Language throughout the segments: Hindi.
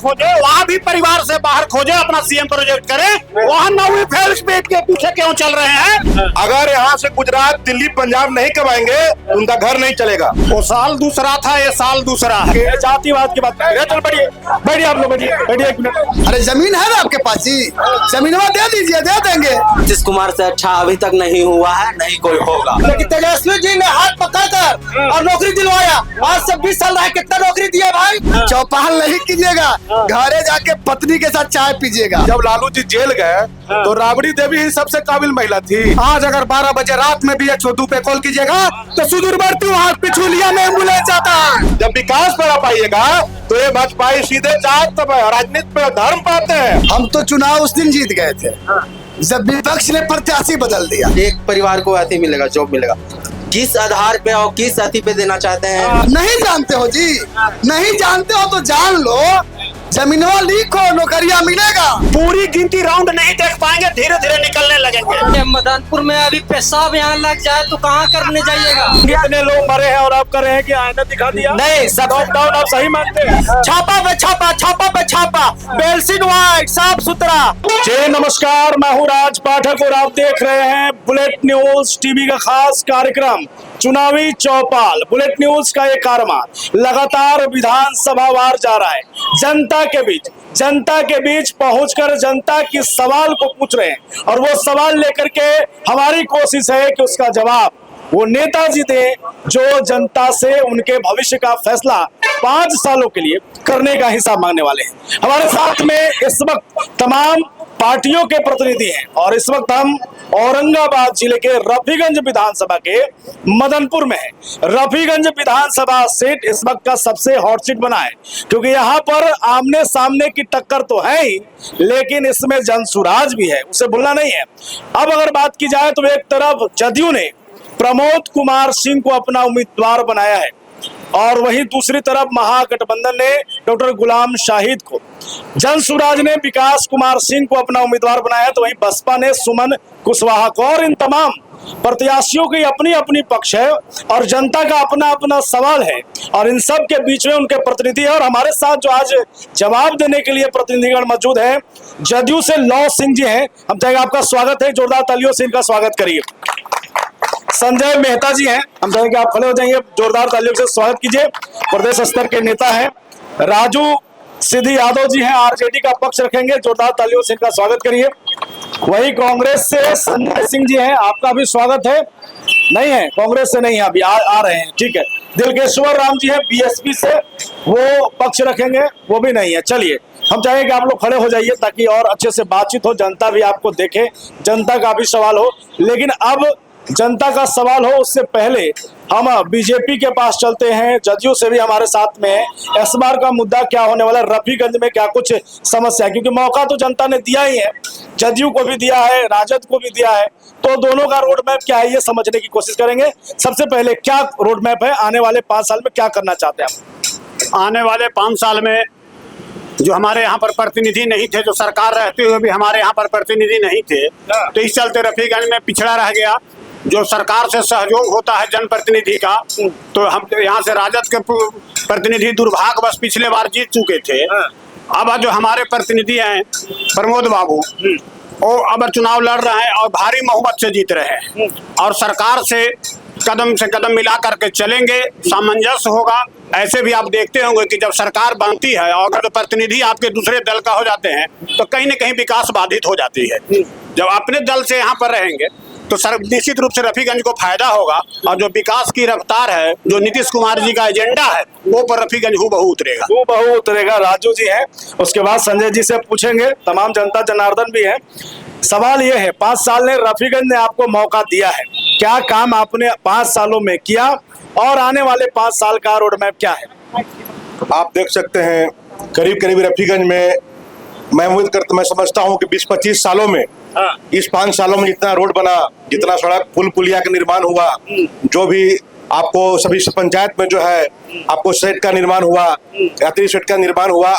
खोजे, वहाँ भी परिवार से बाहर खोजे, अपना सीएम प्रोजेक्ट करे। वहाँ 9वीं फेल स्पीड के पीछे क्यों चल रहे हैं? अगर यहाँ से गुजरात, दिल्ली, पंजाब नहीं कमाएंगे उनका घर नहीं चलेगा। वो साल दूसरा था, ये साल दूसरा है। जातिवाद की बात कर, चल बैठिए बैठिए, आप लोग बैठिए 1 मिनट। अरे जमीन है ना आपके पास जी, जमीनवा दे दीजिए, दे देंगे। नीतीश कुमार से अच्छा अभी तक नहीं हुआ है, नहीं कोई होगा। लेकिन तेजस्वी जी ने हाथ पकड़कर और नौकरी दिलवाया। आज से 20 साल रहा, कितना नौकरी दिया भाई? चौपाल नहीं कीजिएगा, घरे जाके पत्नी के साथ चाय पीजिएगा। जब लालू जी जेल गए तो राबड़ी देवी ही सबसे काबिल महिला थी। आज अगर 12 बजे रात में भी ये छोटू पे कॉल कीजिएगा तो सुदूरवर्ती वहाँ पिछुलिया में एम्बुलेंस आता है। जब विकास पर आप आइएगा तो ये भाजपाई सीधे जात राजनीति पे धर्म पाते हैं। हम तो चुनाव उस दिन जीत गए थे जब विपक्ष ने प्रत्याशी बदल दिया। एक परिवार को अति मिलेगा, जॉब मिलेगा, किस आधार पे और किस अति पे देना चाहते हैं? नहीं जानते हो जी, नहीं जानते हो तो जान लो, जमीनवा लीक हो, नौकरियां मिलेगा। पूरी गिनती राउंड नहीं देख पाएंगे, धीरे धीरे निकलने लगेंगे। मदनपुर में अभी पेशाब यहाँ लग जाए तो कहाँ करने जाइएगा? कितने लोग मरे हैं और आप कर रहे हैं कि आईना दिखा दिया? नहीं, सब लॉकडाउन आप सही मानते हैं? छापा पे छापा, छापा पे छापा, बेल्सिन वाइट, साफ सुथरा। जी नमस्कार, मैं हूँ राज पाठक और आप देख रहे हैं बुलेट न्यूज टीवी का खास कार्यक्रम चुनावी चौपाल। बुलेट न्यूज का ये कार्यक्रम लगातार विधानसभा वार जा रहा है, जनता के बीच पहुंचकर जनता की सवाल को पूछ रहे हैं और वो सवाल लेकर के हमारी कोशिश है कि उसका जवाब वो नेताजी दे जो जनता से उनके भविष्य का फैसला 5 सालों के लिए करने का हिसाब मांगने वाले हैं। हमारे साथ में इस वक्त तमाम पार्टियों के प्रतिनिधि हैं और इस वक्त हम औरंगाबाद जिले के रफीगंज विधानसभा के मदनपुर में है। रफीगंज विधानसभा सीट इस वक्त का सबसे हॉट सीट बना है क्योंकि यहाँ पर आमने सामने की टक्कर तो है ही, लेकिन इसमें जनसुराज भी है, उसे भूलना नहीं है। अब अगर बात की जाए तो एक तरफ जदयू ने प्रमोद कुमार सिंह को अपना उम्मीदवार बनाया है और वहीं दूसरी तरफ महागठबंधन ने डॉक्टर गुलाम शाहिद को, जनसुराज ने विकास कुमार सिंह को अपना उम्मीदवार बनाया, तो वहीं बसपा ने सुमन कुशवाहा को। और इन तमाम प्रत्याशियों की अपनी अपनी पक्ष है और जनता का अपना अपना सवाल है और इन सब के बीच में उनके प्रतिनिधि है। और हमारे साथ जो आज जवाब देने के लिए प्रतिनिधिगण मौजूद है, जदयू से लौ सिंह जी हैं। हम चाहेंगे आपका स्वागत है, जोरदार तालियों से इनका स्वागत करिए। संजय मेहता जी हैं, हम चाहेंगे कि आप खड़े हो जाइए, जोरदार तालियों से स्वागत कीजिए, प्रदेश स्तर के नेता हैं। राजू सिद्धि यादव जी हैं, आरजेडी का पक्ष रखेंगे, जोरदार तालियों से इनका स्वागत करिए। वही कांग्रेस से संजय सिंह जी हैं, आपका भी स्वागत है। नहीं है, कांग्रेस से नहीं है, अभी आ रहे हैं, ठीक है। दिलकेश्वर राम जी हैं बीएसपी से, वो पक्ष रखेंगे, वो भी नहीं है। चलिए, हम चाहेंगे कि आप लोग खड़े हो जाइए ताकि और अच्छे से बातचीत हो, जनता भी आपको देखे, जनता का भी सवाल हो। लेकिन अब जनता का सवाल हो उससे पहले हम बीजेपी के पास चलते हैं, जदयू से भी हमारे साथ में है। इस बार का मुद्दा क्या होने वाला है, रफीगंज में क्या कुछ समस्या है, क्योंकि मौका तो जनता ने दिया ही है, जदयू को भी दिया है, राजद को भी दिया है, तो दोनों का रोड मैप क्या है ये समझने की कोशिश करेंगे। सबसे पहले क्या रोड मैप है, आने वाले 5 साल में क्या करना चाहते हैं आप? आने वाले 5 साल में जो हमारे यहाँ पर प्रतिनिधि नहीं थे, जो सरकार रहते हुए भी हमारे यहाँ पर प्रतिनिधि नहीं थे, तो इस चलते रफीगंज में पिछड़ा रह गया। जो सरकार से सहयोग होता है जनप्रतिनिधि का, तो हम यहाँ से राजद के प्रतिनिधि दुर्भाग्यवश पिछले बार जीत चुके थे। अब जो हमारे प्रतिनिधि हैं प्रमोद बाबू, वो अब चुनाव लड़ रहे हैं और भारी बहुमत से जीत रहे हैं और सरकार से कदम मिला करके चलेंगे, सामंजस्य होगा। ऐसे भी आप देखते होंगे कि जब सरकार बनती है और अगर प्रतिनिधि आपके दूसरे दल का हो जाते हैं तो कहीं न कहीं विकास बाधित हो जाती है। जब अपने दल से यहाँ पर रहेंगे तो निश्चित रूप से रफीगंज को फायदा होगा और जो विकास की रफ्तार है, जो नीतीश कुमार जी का एजेंडा है, वो पर रफीगंज हूबहू उतरेगा। राजू जी हैं, उसके बाद संजय जी से पूछेंगे, तमाम जनता जनार्दन भी है। सवाल ये है, 5 साल ने रफीगंज ने आपको मौका दिया है, क्या काम आपने 5 सालों में किया और आने वाले 5 साल का रोड मैप क्या है? आप देख सकते हैं करीब रफीगंज में मैं समझता हूँ कि 20-25 सालों में, इस 5 सालों में जितना रोड बना, जितना सड़क पुल पुलिया का निर्माण हुआ, जो भी आपको सभी पंचायत में जो है आपको सेट का निर्माण हुआ, यात्री सेट का निर्माण हुआ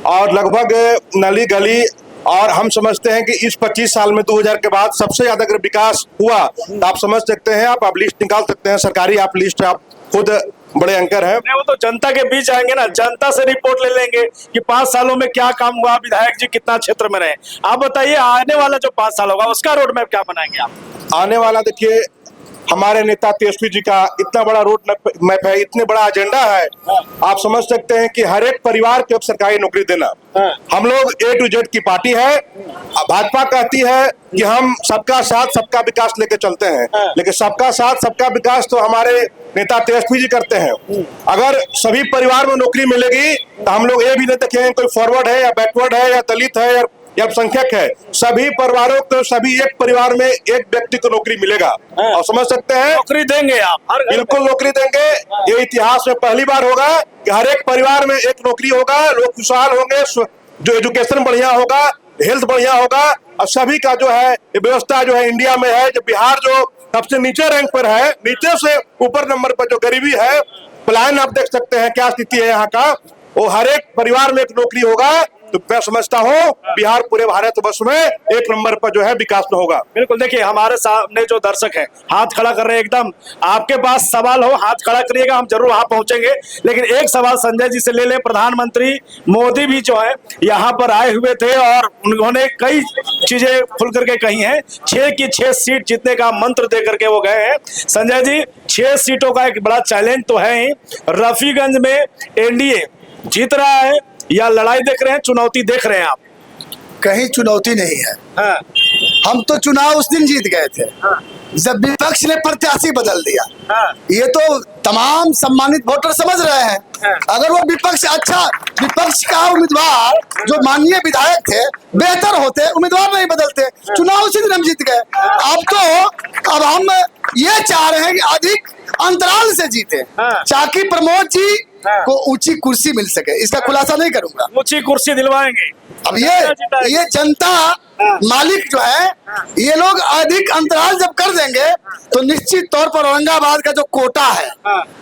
और लगभग नली गली, और हम समझते हैं कि इस 25 साल में 2000 के बाद सबसे ज्यादा अगर विकास हुआ तो आप समझ सकते हैं, आप लिस्ट निकाल सकते हैं, सरकारी आप लिस्ट आप खुद बड़े अंकर है। नहीं, वो तो जनता के बीच आएंगे ना, जनता से रिपोर्ट ले लेंगे कि 5 सालों में क्या काम हुआ, विधायक जी कितना क्षेत्र में रहे। आप बताइए आने वाला जो 5 साल होगा उसका रोड मैप क्या बनाएंगे आप? आने वाला देखिए, हमारे नेता तेजस्वी जी का इतना बड़ा रोड मैप है, इतने बड़ा एजेंडा है। आप समझ सकते हैं कि हर एक परिवार को सरकारी नौकरी देना। हम लोग A to Z की पार्टी है। भाजपा कहती है कि हम सबका साथ सबका विकास लेके चलते हैं, लेकिन सबका साथ सबका विकास तो हमारे नेता तेजस्वी जी करते हैं। अगर सभी परिवार में नौकरी मिलेगी तो हम लोग ये भी नहीं देखेंगे कोई फॉरवर्ड है या बैकवर्ड है या दलित है या अल्पसंख्यक है। सभी परिवारों को, सभी एक परिवार में एक व्यक्ति को नौकरी मिलेगा। और समझ सकते हैं, नौकरी देंगे आप? बिल्कुल नौकरी देंगे। ये इतिहास में पहली बार होगा कि हर एक परिवार में एक नौकरी होगा, लोग खुशहाल होंगे, जो एजुकेशन बढ़िया होगा, हेल्थ बढ़िया होगा, और सभी का जो है व्यवस्था जो है इंडिया में है। जो बिहार जो सबसे नीचे रैंक पर है, नीचे से ऊपर नंबर पर जो गरीबी है, पलायन आप देख सकते हैं क्या स्थिति है यहाँ का। वो हर एक परिवार में एक नौकरी होगा तो मैं समझता हूँ बिहार पूरे भारतवर्ष में एक नंबर पर जो है विकास में होगा। बिल्कुल, देखिए हमारे सामने जो दर्शक हैं हाथ खड़ा कर रहे हैं एकदम। आपके पास सवाल हो हाथ खड़ा करिएगा, हम जरूर वहां पहुंचेंगे। लेकिन एक सवाल संजय जी से ले लें। प्रधानमंत्री मोदी भी जो है यहाँ पर आए हुए थे और उन्होंने कई चीजें खुल करके कही हैं। 6 की 6 सीट जीतने का मंत्र दे करके वो गए हैं। संजय जी, 6 सीटों का एक बड़ा चैलेंज तो है ही। रफीगंज में एनडीए जीत रहा है या लड़ाई देख रहे हैं, चुनौती देख रहे हैं आप? कहीं चुनौती नहीं है। हम तो चुनाव उस दिन जीत गए थे जब विपक्ष ने प्रत्याशी बदल दिया। ये तो तमाम सम्मानित वोटर समझ रहे हैं। अगर वो विपक्ष का उम्मीदवार जो माननीय विधायक थे बेहतर होते, उम्मीदवार नहीं बदलते, चुनाव उसी दिन हम जीत गए। अब हम ये चाह रहे हैं कि अधिक अंतराल से जीते, ताकि प्रमोद जी को ऊंची कुर्सी मिल सके। इसका खुलासा नहीं करूंगा। ऊंची कुर्सी दिलवाएंगे। अब ये जनता मालिक जो है, ये लोग अधिक अंतराल जब कर देंगे तो निश्चित तौर पर औरंगाबाद का जो कोटा है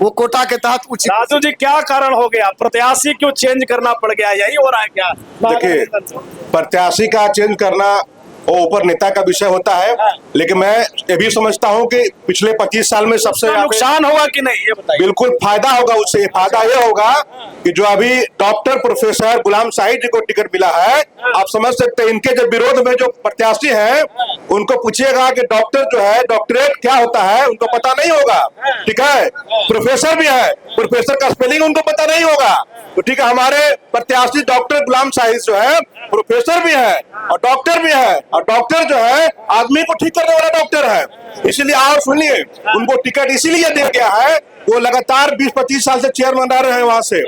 वो कोटा के तहत उचित। राजू जी, क्या कारण हो गया? प्रत्याशी क्यों चेंज करना पड़ गया? यही हो रहा है क्या? देखिए, प्रत्याशी का चेंज करना वो ऊपर नेता का विषय होता है, लेकिन मैं ये भी समझता हूँ कि पिछले 25 साल में सबसे नुकसान होगा कि नहीं ये बताइए। बिल्कुल फायदा होगा। उससे फायदा ये होगा कि जो अभी डॉक्टर प्रोफेसर गुलाम साहिब जी को टिकट मिला है, आप समझ सकते हैं इनके जो विरोध में जो प्रत्याशी हैं उनको पूछिएगा कि डॉक्टर जो है डॉक्टरेट क्या होता है, उनको पता नहीं होगा। ठीक है, प्रोफेसर भी है, प्रोफेसर का स्पेलिंग उनको पता नहीं होगा। तो ठीक है, हमारे प्रत्याशी डॉक्टर गुलाम साहिब जो है प्रोफेसर भी है और डॉक्टर भी है, और डॉक्टर जो है आदमी को ठीक करने वाला डॉक्टर है। इसीलिए आप सुनिए, उनको टिकट इसीलिए दिया गया है, वो लगातार 20-25 साल से चेयरमैन रह रहे हैं वहां से।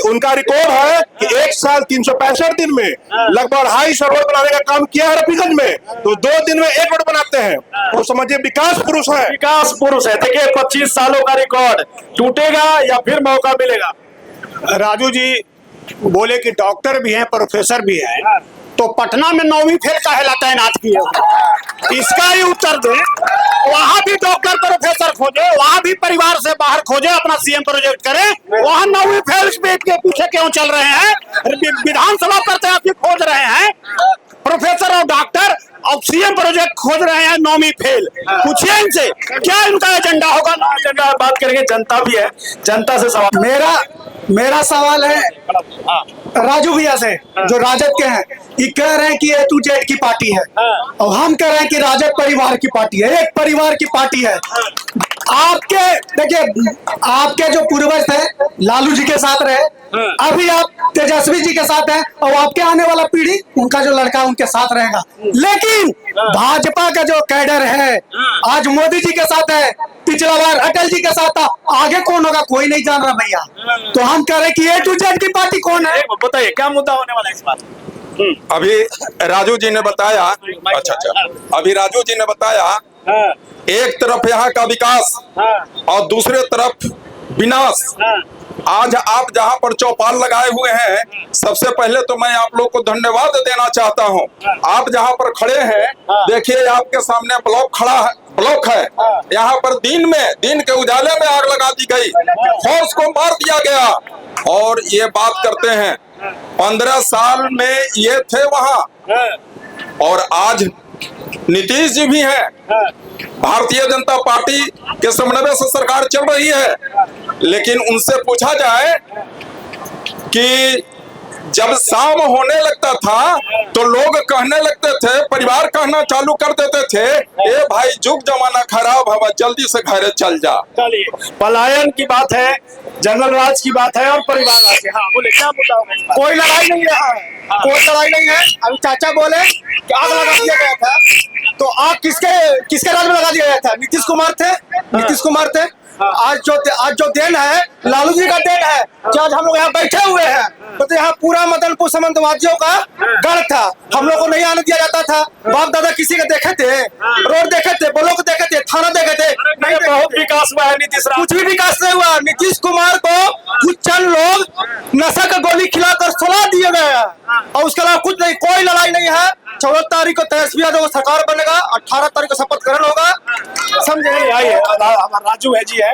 उनका रिकॉर्ड है कि 1 साल 365 दिन में लगभग 250 रोड बनाने का काम किया है रफीगंज में, तो 2 दिन में 1 रोड बनाते हैं। तो समझिए विकास पुरुष है। विकास पुरुष है। देखिए 25 सालों का रिकॉर्ड टूटेगा या फिर मौका मिलेगा? राजू जी बोले कि डॉक्टर भी हैं, प्रोफेसर भी हैं, तो पटना में 9वीं फेल का है तैनात किए। इसका ही उत्तर दे। वहां भी डॉक्टर प्रोफेसर खोजे, वहां भी परिवार से बाहर खोजे, अपना सीएम प्रोजेक्ट करे। वहां 9वीं फेल के पीछे क्यों चल रहे हैं? विधानसभा प्रत्याशी खोज रहे हैं प्रोफेसर और डॉक्टर, और सीएम प्रोजेक्ट खोज रहे हैं 9वीं फेल। पूछिए इनसे क्या इनका एजेंडा होगा। एजेंडा बात करेंगे, जनता भी है, जनता से सवाल। मेरा सवाल है राजू भैया से, जो राजद के हैं। ये कह रहे हैं कि A to Z की पार्टी है और हम कह रहे हैं कि राजद परिवार की पार्टी है, एक परिवार की पार्टी है। आपके देखिए, आपके जो पूर्वज थे लालू जी के साथ रहे, अभी आप तेजस्वी जी के साथ हैं और आपके आने वाला पीढ़ी उनका जो लड़का उनके साथ रहेगा। लेकिन भाजपा का जो कैडर है आज मोदी जी के साथ है, पिछला बार अटल जी के साथ था, आगे कौन होगा कोई नहीं जान रहा भैया। तो हम कह रहे हैं कि A to Z की पार्टी कौन है? बताइए क्या मुद्दा होने वाला है इस बार? अभी राजू जी ने बताया, अच्छा, अभी राजू जी ने बताया एक तरफ यहाँ का विकास और दूसरे तरफ विनाश। आज आप जहाँ पर चौपाल लगाए हुए हैं, सबसे पहले तो मैं आप लोग को धन्यवाद देना चाहता हूँ। आप जहाँ पर खड़े हैं, देखिए आपके सामने ब्लॉक है। यहाँ पर दिन के उजाले में आग लगा दी गई, फोर्स को मार दिया गया। और ये बात करते हैं 15 साल में ये थे वहाँ, और आज नीतीश जी भी हैं। भारतीय जनता पार्टी के समन्वय से सरकार चल रही है, लेकिन उनसे पूछा जाए कि जब शाम होने लगता था तो लोग कहने लगते थे, परिवार कहना चालू कर देते थे, ए भाई जुग जमाना खराब है, जल्दी से घर चल जा। चलिए, पलायन की बात है, जंगल राज की बात है और परिवार राज है। हाँ बोले, क्या मुद्दा होगा? कोई लड़ाई नहीं है, कोई लड़ाई नहीं है। अभी चाचा बोले कि आग लगा दिया गया था, तो आग किसके राज में लगा दिया गया था? नीतीश कुमार थे, नीतीश कुमार थे। आज जो देन है लालू जी का देन है, जो आज हम लोग यहाँ बैठे हुए हैं, तो यहाँ पूरा मदनपुर सामंतवादियों का गढ़ था, हम लोग को नहीं आने दिया जाता था। बाप दादा किसी के देखे थे? रोड देखे थे, ब्लॉक देखे थे, थाना देखे थे? नहीं, बहुत विकास हुआ है नीतीश राज। कुछ भी विकास नहीं हुआ। नीतीश कुमार को कुछ चंद लोग नशा का गोली खिलाकर सुला दिए गए हैं, और उसके अलावा कुछ नहीं। कोई लड़ाई नहीं है। 14 तारीख को तेजस्वी यादव को सरकार बनेगा, 18 तारीख को शपथ ग्रहण होगा। समझे? आइए, हमारा राजू है जी है,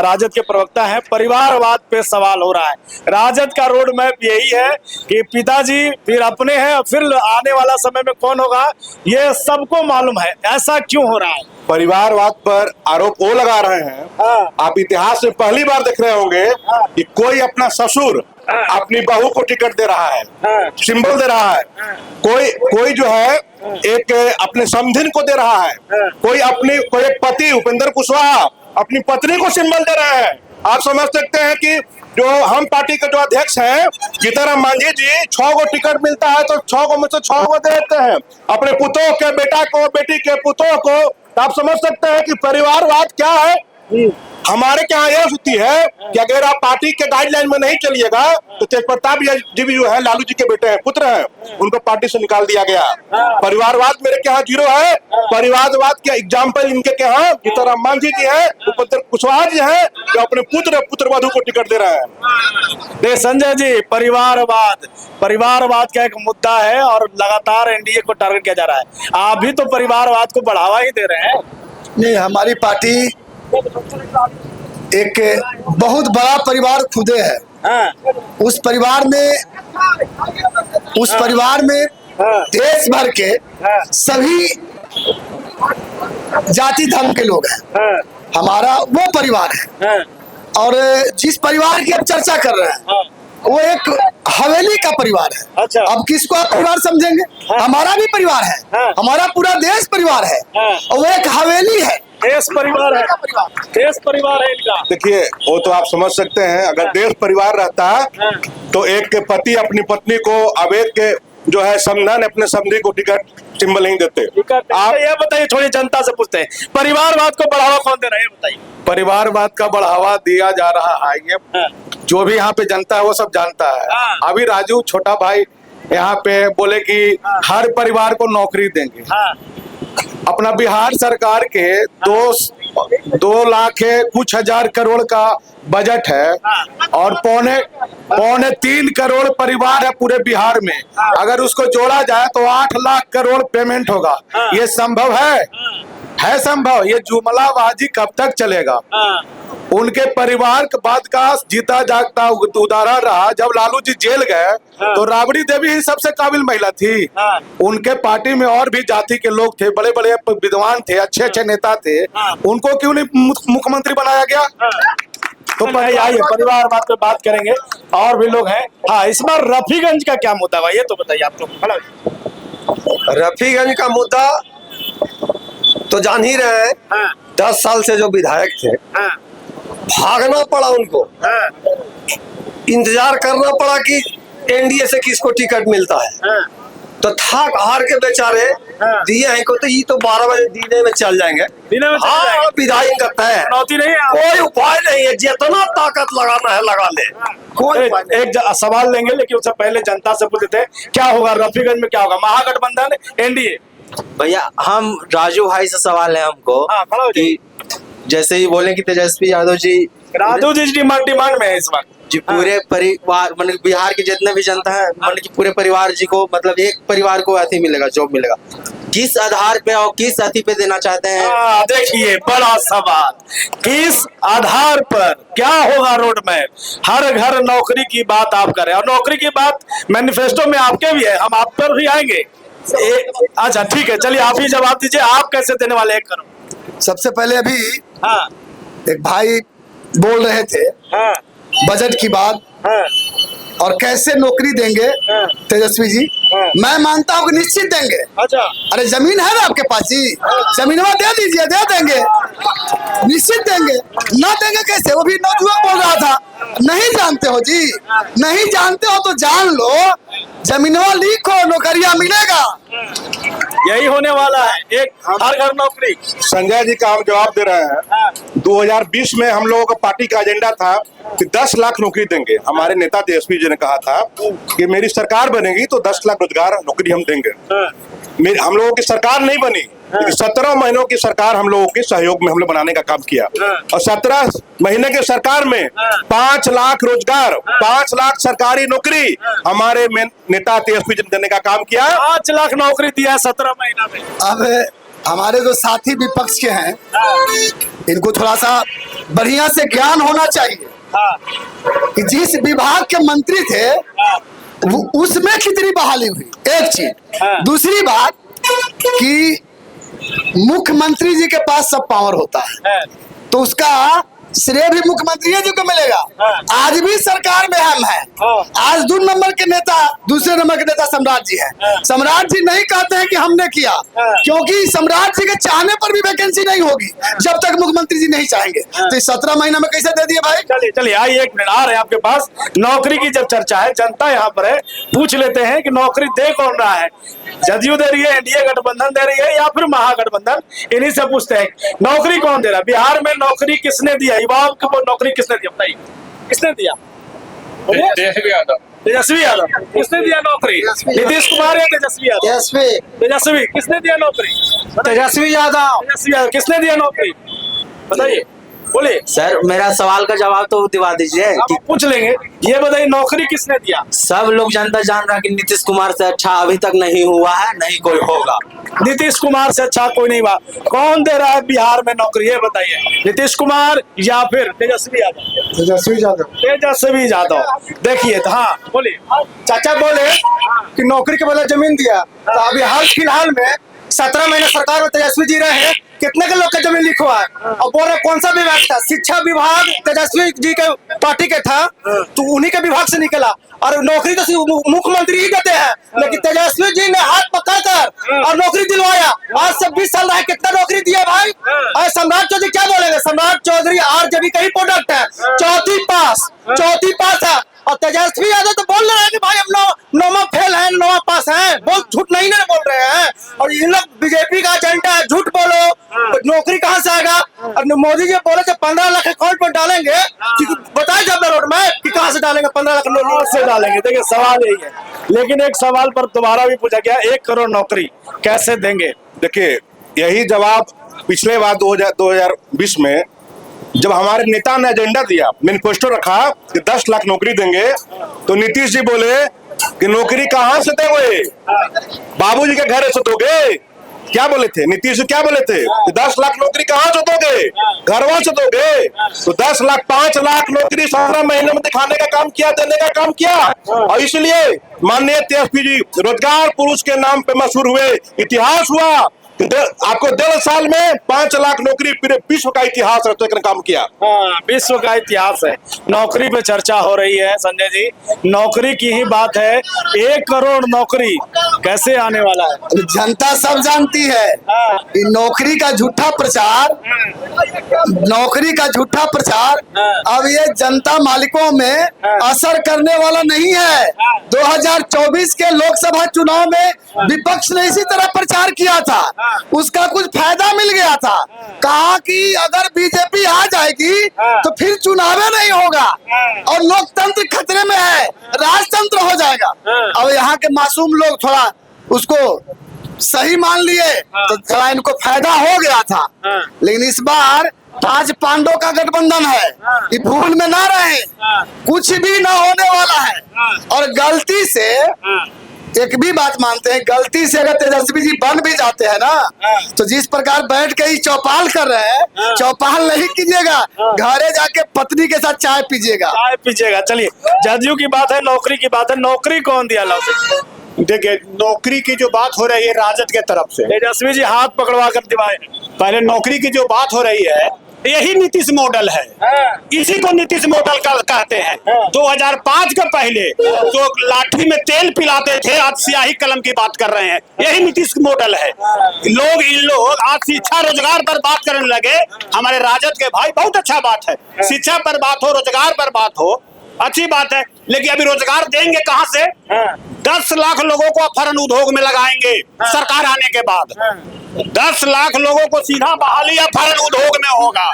राजद के प्रवक्ता हैं। परिवारवाद पे सवाल हो रहा है। राजद का रोड मैप यही है कि पिताजी फिर अपने हैं, फिर आने वाला समय में कौन होगा ये सबको मालूम है। ऐसा क्यों हो रहा है? परिवारवाद पर आरोप वो लगा रहे हैं। आप इतिहास में पहली बार देख रहे होंगे कि कोई अपना ससुर अपनी बहू को टिकट दे रहा है, सिंबल दे रहा है। कोई जो है एक अपने समधिन को दे रहा है, कोई एक पति उपेंद्र कुशवाहा अपनी पत्नी को सिंबल दे रहे हैं। आप समझ सकते हैं कि जो हम पार्टी के जो अध्यक्ष हैं जीतनराम मांझी जी, 6 को टिकट मिलता है तो 6 को में से 6 को देते हैं अपने पुतों के, बेटा को, बेटी के पुतों को। तो आप समझ सकते हैं कि परिवारवाद क्या है। हमारे क्या यह स्थिति है कि अगर आप पार्टी के गाइडलाइन में नहीं चलिएगा तो तेज प्रताप जी भी जो है लालू जी के बेटे हैं, पुत्र हैं, उनको पार्टी से निकाल दिया गया। परिवारवाद मेरे के यहाँ 0 है। परिवारवाद के एग्जाम्पल इनके यहाँ जीतनराम मांझी जी है, उपेंद्र कुशवाहा जी है, जो अपने पुत्रवधू को टिकट दे रहे हैं। संजय जी, परिवारवाद का एक मुद्दा है और लगातार एनडीए को टारगेट किया जा रहा है। आप भी तो परिवारवाद को बढ़ावा ही दे रहे हैं। नहीं, हमारी पार्टी एक बहुत बड़ा परिवार खुदे है। उस परिवार में देश भर के सभी जाति धर्म के लोग हैं। हमारा वो परिवार है। और जिस परिवार की आप चर्चा कर रहे हैं वो एक हवेली का परिवार है। अच्छा। अब किसको आप परिवार समझेंगे? हमारा भी परिवार है, हमारा पूरा देश परिवार है, और वो एक हवेली है, देश परिवार है, देश परिवार है इनका। देखिए, वो तो आप समझ सकते हैं, अगर देश परिवार रहता तो एक के पति अपनी पत्नी को, अब एक के जो है समधन अपने समधी को टिकट सिंबल नहीं देते। आप ये बताइए, थोड़ी जनता से पूछते हैं, परिवारवाद को बढ़ावा कौन दे रहा है? बताइए। परिवारवाद का बढ़ावा दिया जा रहा है, ये जो भी यहाँ पे जनता है वो सब जानता है। अभी राजू छोटा भाई यहाँ पे बोले कि हर परिवार को नौकरी देंगे। अपना बिहार सरकार के 2 लाख कुछ हजार करोड़ का बजट है और पौने 3 करोड़ परिवार है पूरे बिहार में। अगर उसको जोड़ा जाए तो 8 लाख करोड़ पेमेंट होगा। ये संभव है संभव। ये जुमलाबाजी कब तक चलेगा? उनके परिवार के बाद का जीता जागता उदाहरण रहा, जब लालू जी जेल गए तो राबड़ी देवी ही सबसे काबिल महिला थी। उनके पार्टी में और भी जाति के लोग थे, बड़े बड़े विद्वान थे, अच्छे अच्छे नेता थे, उनको क्यों नहीं मुख्यमंत्री बनाया गया? तो आइए परिवारवाद पे बात करेंगे, और भी लोग हैं। हाँ, इस बार रफीगंज का क्या मुद्दा हुआ ये तो बताइए आप लोग। रफीगंज का मुद्दा तो जान ही रहे हैं। 10 साल से जो विधायक थे, भागना पड़ा उनको, इंतजार करना पड़ा कि एनडीए से किसको टिकट मिलता है। तो थक हार के बेचारे दिए हैं को, तो ये तो 12 बजे दीने में चल जाएंगे। विधायक करता है, कोई उपाय नहीं है, जितना ताकत लगाना है लगा ले। कोई एक सवाल लेंगे, लेकिन उससे पहले जनता से पूछते हैं क्या होगा रफीगंज में, क्या होगा महागठबंधन एनडीए? भैया, हम राजू भाई से सवाल है हमको कि जैसे ही बोले कि तेजस्वी यादव जी डिमांड में है इस वक्त जी, पूरे परिवार मतलब बिहार के जितने भी जनता है, मतलब कि पूरे परिवार जी को, मतलब एक परिवार को अथी मिलेगा, जॉब मिलेगा। किस आधार पे और किस अथी पे देना चाहते हैं? देखिए, बड़ा सवाल, किस आधार पर क्या होगा रोड मैप? हर घर नौकरी की बात आप करें, और नौकरी की बात मैनिफेस्टो में आपके भी है, हम आप पर भी आएंगे। अच्छा ठीक है, चलिए आप ही जवाब दीजिए, आप कैसे देने वाले हैं? करो सबसे पहले अभी हाँ एक भाई बोल रहे थे हाँ बजट की बात हाँ और कैसे नौकरी देंगे हाँ। तेजस्वी जी। हाँ। मैं मानता हूँ कि निश्चित देंगे। अच्छा अरे जमीन है ना आपके पास जी, जमीनवा दे दीजिए, दे देंगे, निश्चित देंगे। ना देंगे कैसे? वो भी नौजुआन बोल रहा था। नहीं जानते हो जी, नहीं जानते हो तो जान लो, जमीनवा लीक हो, नौकरियां मिलेगा। यही होने वाला है, एक हर घर नौकरी। संजय जी का हम जवाब दे रहे हैं। 2020 में हम लोगों का पार्टी का एजेंडा था कि 10 लाख नौकरी देंगे। हमारे नेता तेजस्वी जी ने कहा था कि मेरी सरकार बनेगी तो 10 लाख रोजगार नौकरी हम देंगे। हम लोगों की सरकार नहीं बनी, लेकिन 17 महीनों की सरकार हम लोगों के सहयोग में हम लोग बनाने का काम किया और 17 महीने के सरकार में 5 लाख रोजगार, 5 लाख सरकारी नौकरी हमारे नेता तेजस्वी जी ने देने का काम किया। 5 लाख नौकरी दिया 17 महीना में। अब हमारे जो साथी विपक्ष के हैं, इनको थोड़ा सा बढ़िया से ज्ञान होना चाहिए कि जिस विभाग के मंत्री थे उसमें कितनी बहाली हुई, एक चीज। दूसरी बात कि मुख्यमंत्री जी के पास सब पावर होता है तो उसका श्रेय भी मुख्यमंत्री जी को मिलेगा। आज भी सरकार में हम हैं। आज 2 नंबर के नेता, दूसरे नंबर के नेता सम्राट जी हैं। सम्राट जी नहीं कहते हैं कि हमने किया, क्योंकि सम्राट जी के चाहने पर भी वैकेंसी नहीं होगी जब तक मुख्यमंत्री जी नहीं चाहेंगे। तो 17 महीना में कैसे दे दिए भाई? चलिए चलिए आइए, 1 मिनट आ रहे हैं आपके पास। नौकरी की जब चर्चा है, जनता यहाँ पर है, पूछ लेते हैं कि नौकरी दे कौन रहा है। जदयू दे रही है, एनडीए गठबंधन दे रही है या फिर महागठबंधन? इन्हीं से पूछते हैं नौकरी कौन दे रहा है। बिहार में नौकरी किसने दिया? युवाओं को नौकरी किसने दिया? बताइए, किसने दिया? तेजस्वी यादव। तेजस्वी यादव। किसने दिया नौकरी? नीतीश कुमार या तेजस्वी यादव? तेजस्वी। किसने दिया नौकरी? तेजस्वी यादव। तेजस्वी यादव। किसने दिया नौकरी? बताइए, बोलिए सर मेरा सवाल का जवाब तो दिवा दीजिए हम पूछ लेंगे। ये बताइए नौकरी किसने दिया? सब लोग जनता जान रहा है कि नीतीश कुमार से अच्छा अभी तक नहीं हुआ है, नहीं कोई होगा। नीतीश कुमार से अच्छा कोई नहीं हुआ। कौन दे रहा है बिहार में नौकरी, ये बताइए? नीतीश कुमार या फिर तेजस्वी यादव? तेजस्वी यादव। तेजस्वी यादव। देखिए तो हाँ बोलिए। चाचा बोले कि नौकरी के बदले जमीन दिया, तो अभी हाल फिलहाल में 17 महीने सरकार में तेजस्वी जी रहे, कितने के लोग का जमीन लिखवा है? और बोल रहे कौन सा विभाग था? शिक्षा विभाग तेजस्वी जी के पार्टी के था, तो उन्हीं के विभाग से निकला। और नौकरी तो मुख्यमंत्री ही देते हैं, लेकिन तेजस्वी जी ने हाथ पकड़कर और नौकरी दिलवाया। आज से 20 साल रहे, कितना नौकरी दिया भाई? और सम्राट चौधरी क्या बोलेंगे? सम्राट चौधरी आरजेडी का ही प्रोडक्ट है, चौथी पास है। और तेजस्वी यादव तो बोल रहे हैं कि भाई हम नौमा फेल है, नौमा पास है। बोल झूठ नहीं ना बोल रहे हैं। और इन लोग बीजेपी का एजेंडा है, झूठ बोलो, नौकरी कहाँ से आएगा? और मोदी जी बोले थे 15 लाख अकाउंट में डालेंगे, बताए जब रोड में कि कहाँ से डालेंगे 15 लाख कहाँ से डालेंगे? देखिए सवाल यही है, लेकिन एक सवाल पर दोबारा भी पूछा गया, 1 करोड़ नौकरी कैसे देंगे? देखिए यही जवाब पिछले बार 2020 में जब हमारे नेता ने एजेंडा दिया, मैनिफेस्टो रखा कि 10 लाख नौकरी देंगे, तो नीतीश जी बोले कि नौकरी कहाँ से दोगे? बाबूजी के घर से दोगे? क्या बोले थे नीतीश जी? क्या बोले थे कि 10 लाख नौकरी कहाँ से दोगे? घरवा से दोगे? तो 10 लाख 5 लाख नौकरी 17 महीने में दिखाने का काम किया, देने का काम किया। और इसलिए माननीय तेजस्वी जी रोजगार पुरुष के नाम पे मशहूर हुए। इतिहास हुआ आपको 1.5 साल में 5 लाख नौकरी, पूरे विश्व का इतिहास रचने का काम किया। हाँ, विश्व का इतिहास है। नौकरी पे चर्चा हो रही है संजय जी, नौकरी की ही बात है। 1 करोड़ नौकरी कैसे आने वाला है? जनता सब जानती है कि नौकरी का झूठा प्रचार, नौकरी का झूठा प्रचार अब ये जनता मालिकों में असर करने वाला नहीं है। 2024 के लोकसभा चुनाव में विपक्ष ने इसी तरह प्रचार किया था, उसका कुछ फायदा मिल गया था। कहा कि अगर बीजेपी आ जाएगी तो फिर चुनाव नहीं होगा और लोकतंत्र खतरे में है, राजतंत्र हो जाएगा। अब यहाँ के मासूम लोग थोड़ा उसको सही मान लिए तो थोड़ा इनको फायदा हो गया था। लेकिन इस बार 5 पांडवों का गठबंधन है, ये भूल में ना रहे, कुछ भी ना होने वाला है। और गलती से एक भी बात मानते हैं, गलती से अगर तेजस्वी जी बन भी जाते हैं ना, तो जिस प्रकार बैठ के ही चौपाल कर रहे हैं, चौपाल नहीं कीजिएगा, घरे जाके पत्नी के साथ चाय पीजिएगा। चाय पीजिएगा। चलिए जदयू की बात है, नौकरी की बात है, नौकरी कौन दिया? देखिए, नौकरी की जो बात हो रही है राजद के तरफ से, तेजस्वी जी हाथ पकड़वा कर दिवाए हैं। पहले नौकरी की जो बात हो रही है, यही नीतीश मॉडल है। इसी को नीतीश मॉडल कहते हैं। 2005 के पहले जो लाठी में तेल पिलाते थे, आज स्याही कलम की बात कर रहे हैं। यही नीतीश मॉडल है। इन लोग आज शिक्षा रोजगार पर बात करने लगे। हमारे राजद के भाई, बहुत अच्छा बात है, शिक्षा पर बात हो, रोजगार पर बात हो, अच्छी बात है। लेकिन अभी रोजगार देंगे कहाँ से? 10 लाख लोगों को अफरन उद्योग में लगाएंगे सरकार आने के बाद। 10 लाख लोगों को सीधा बहाली अफरन उद्योग में होगा।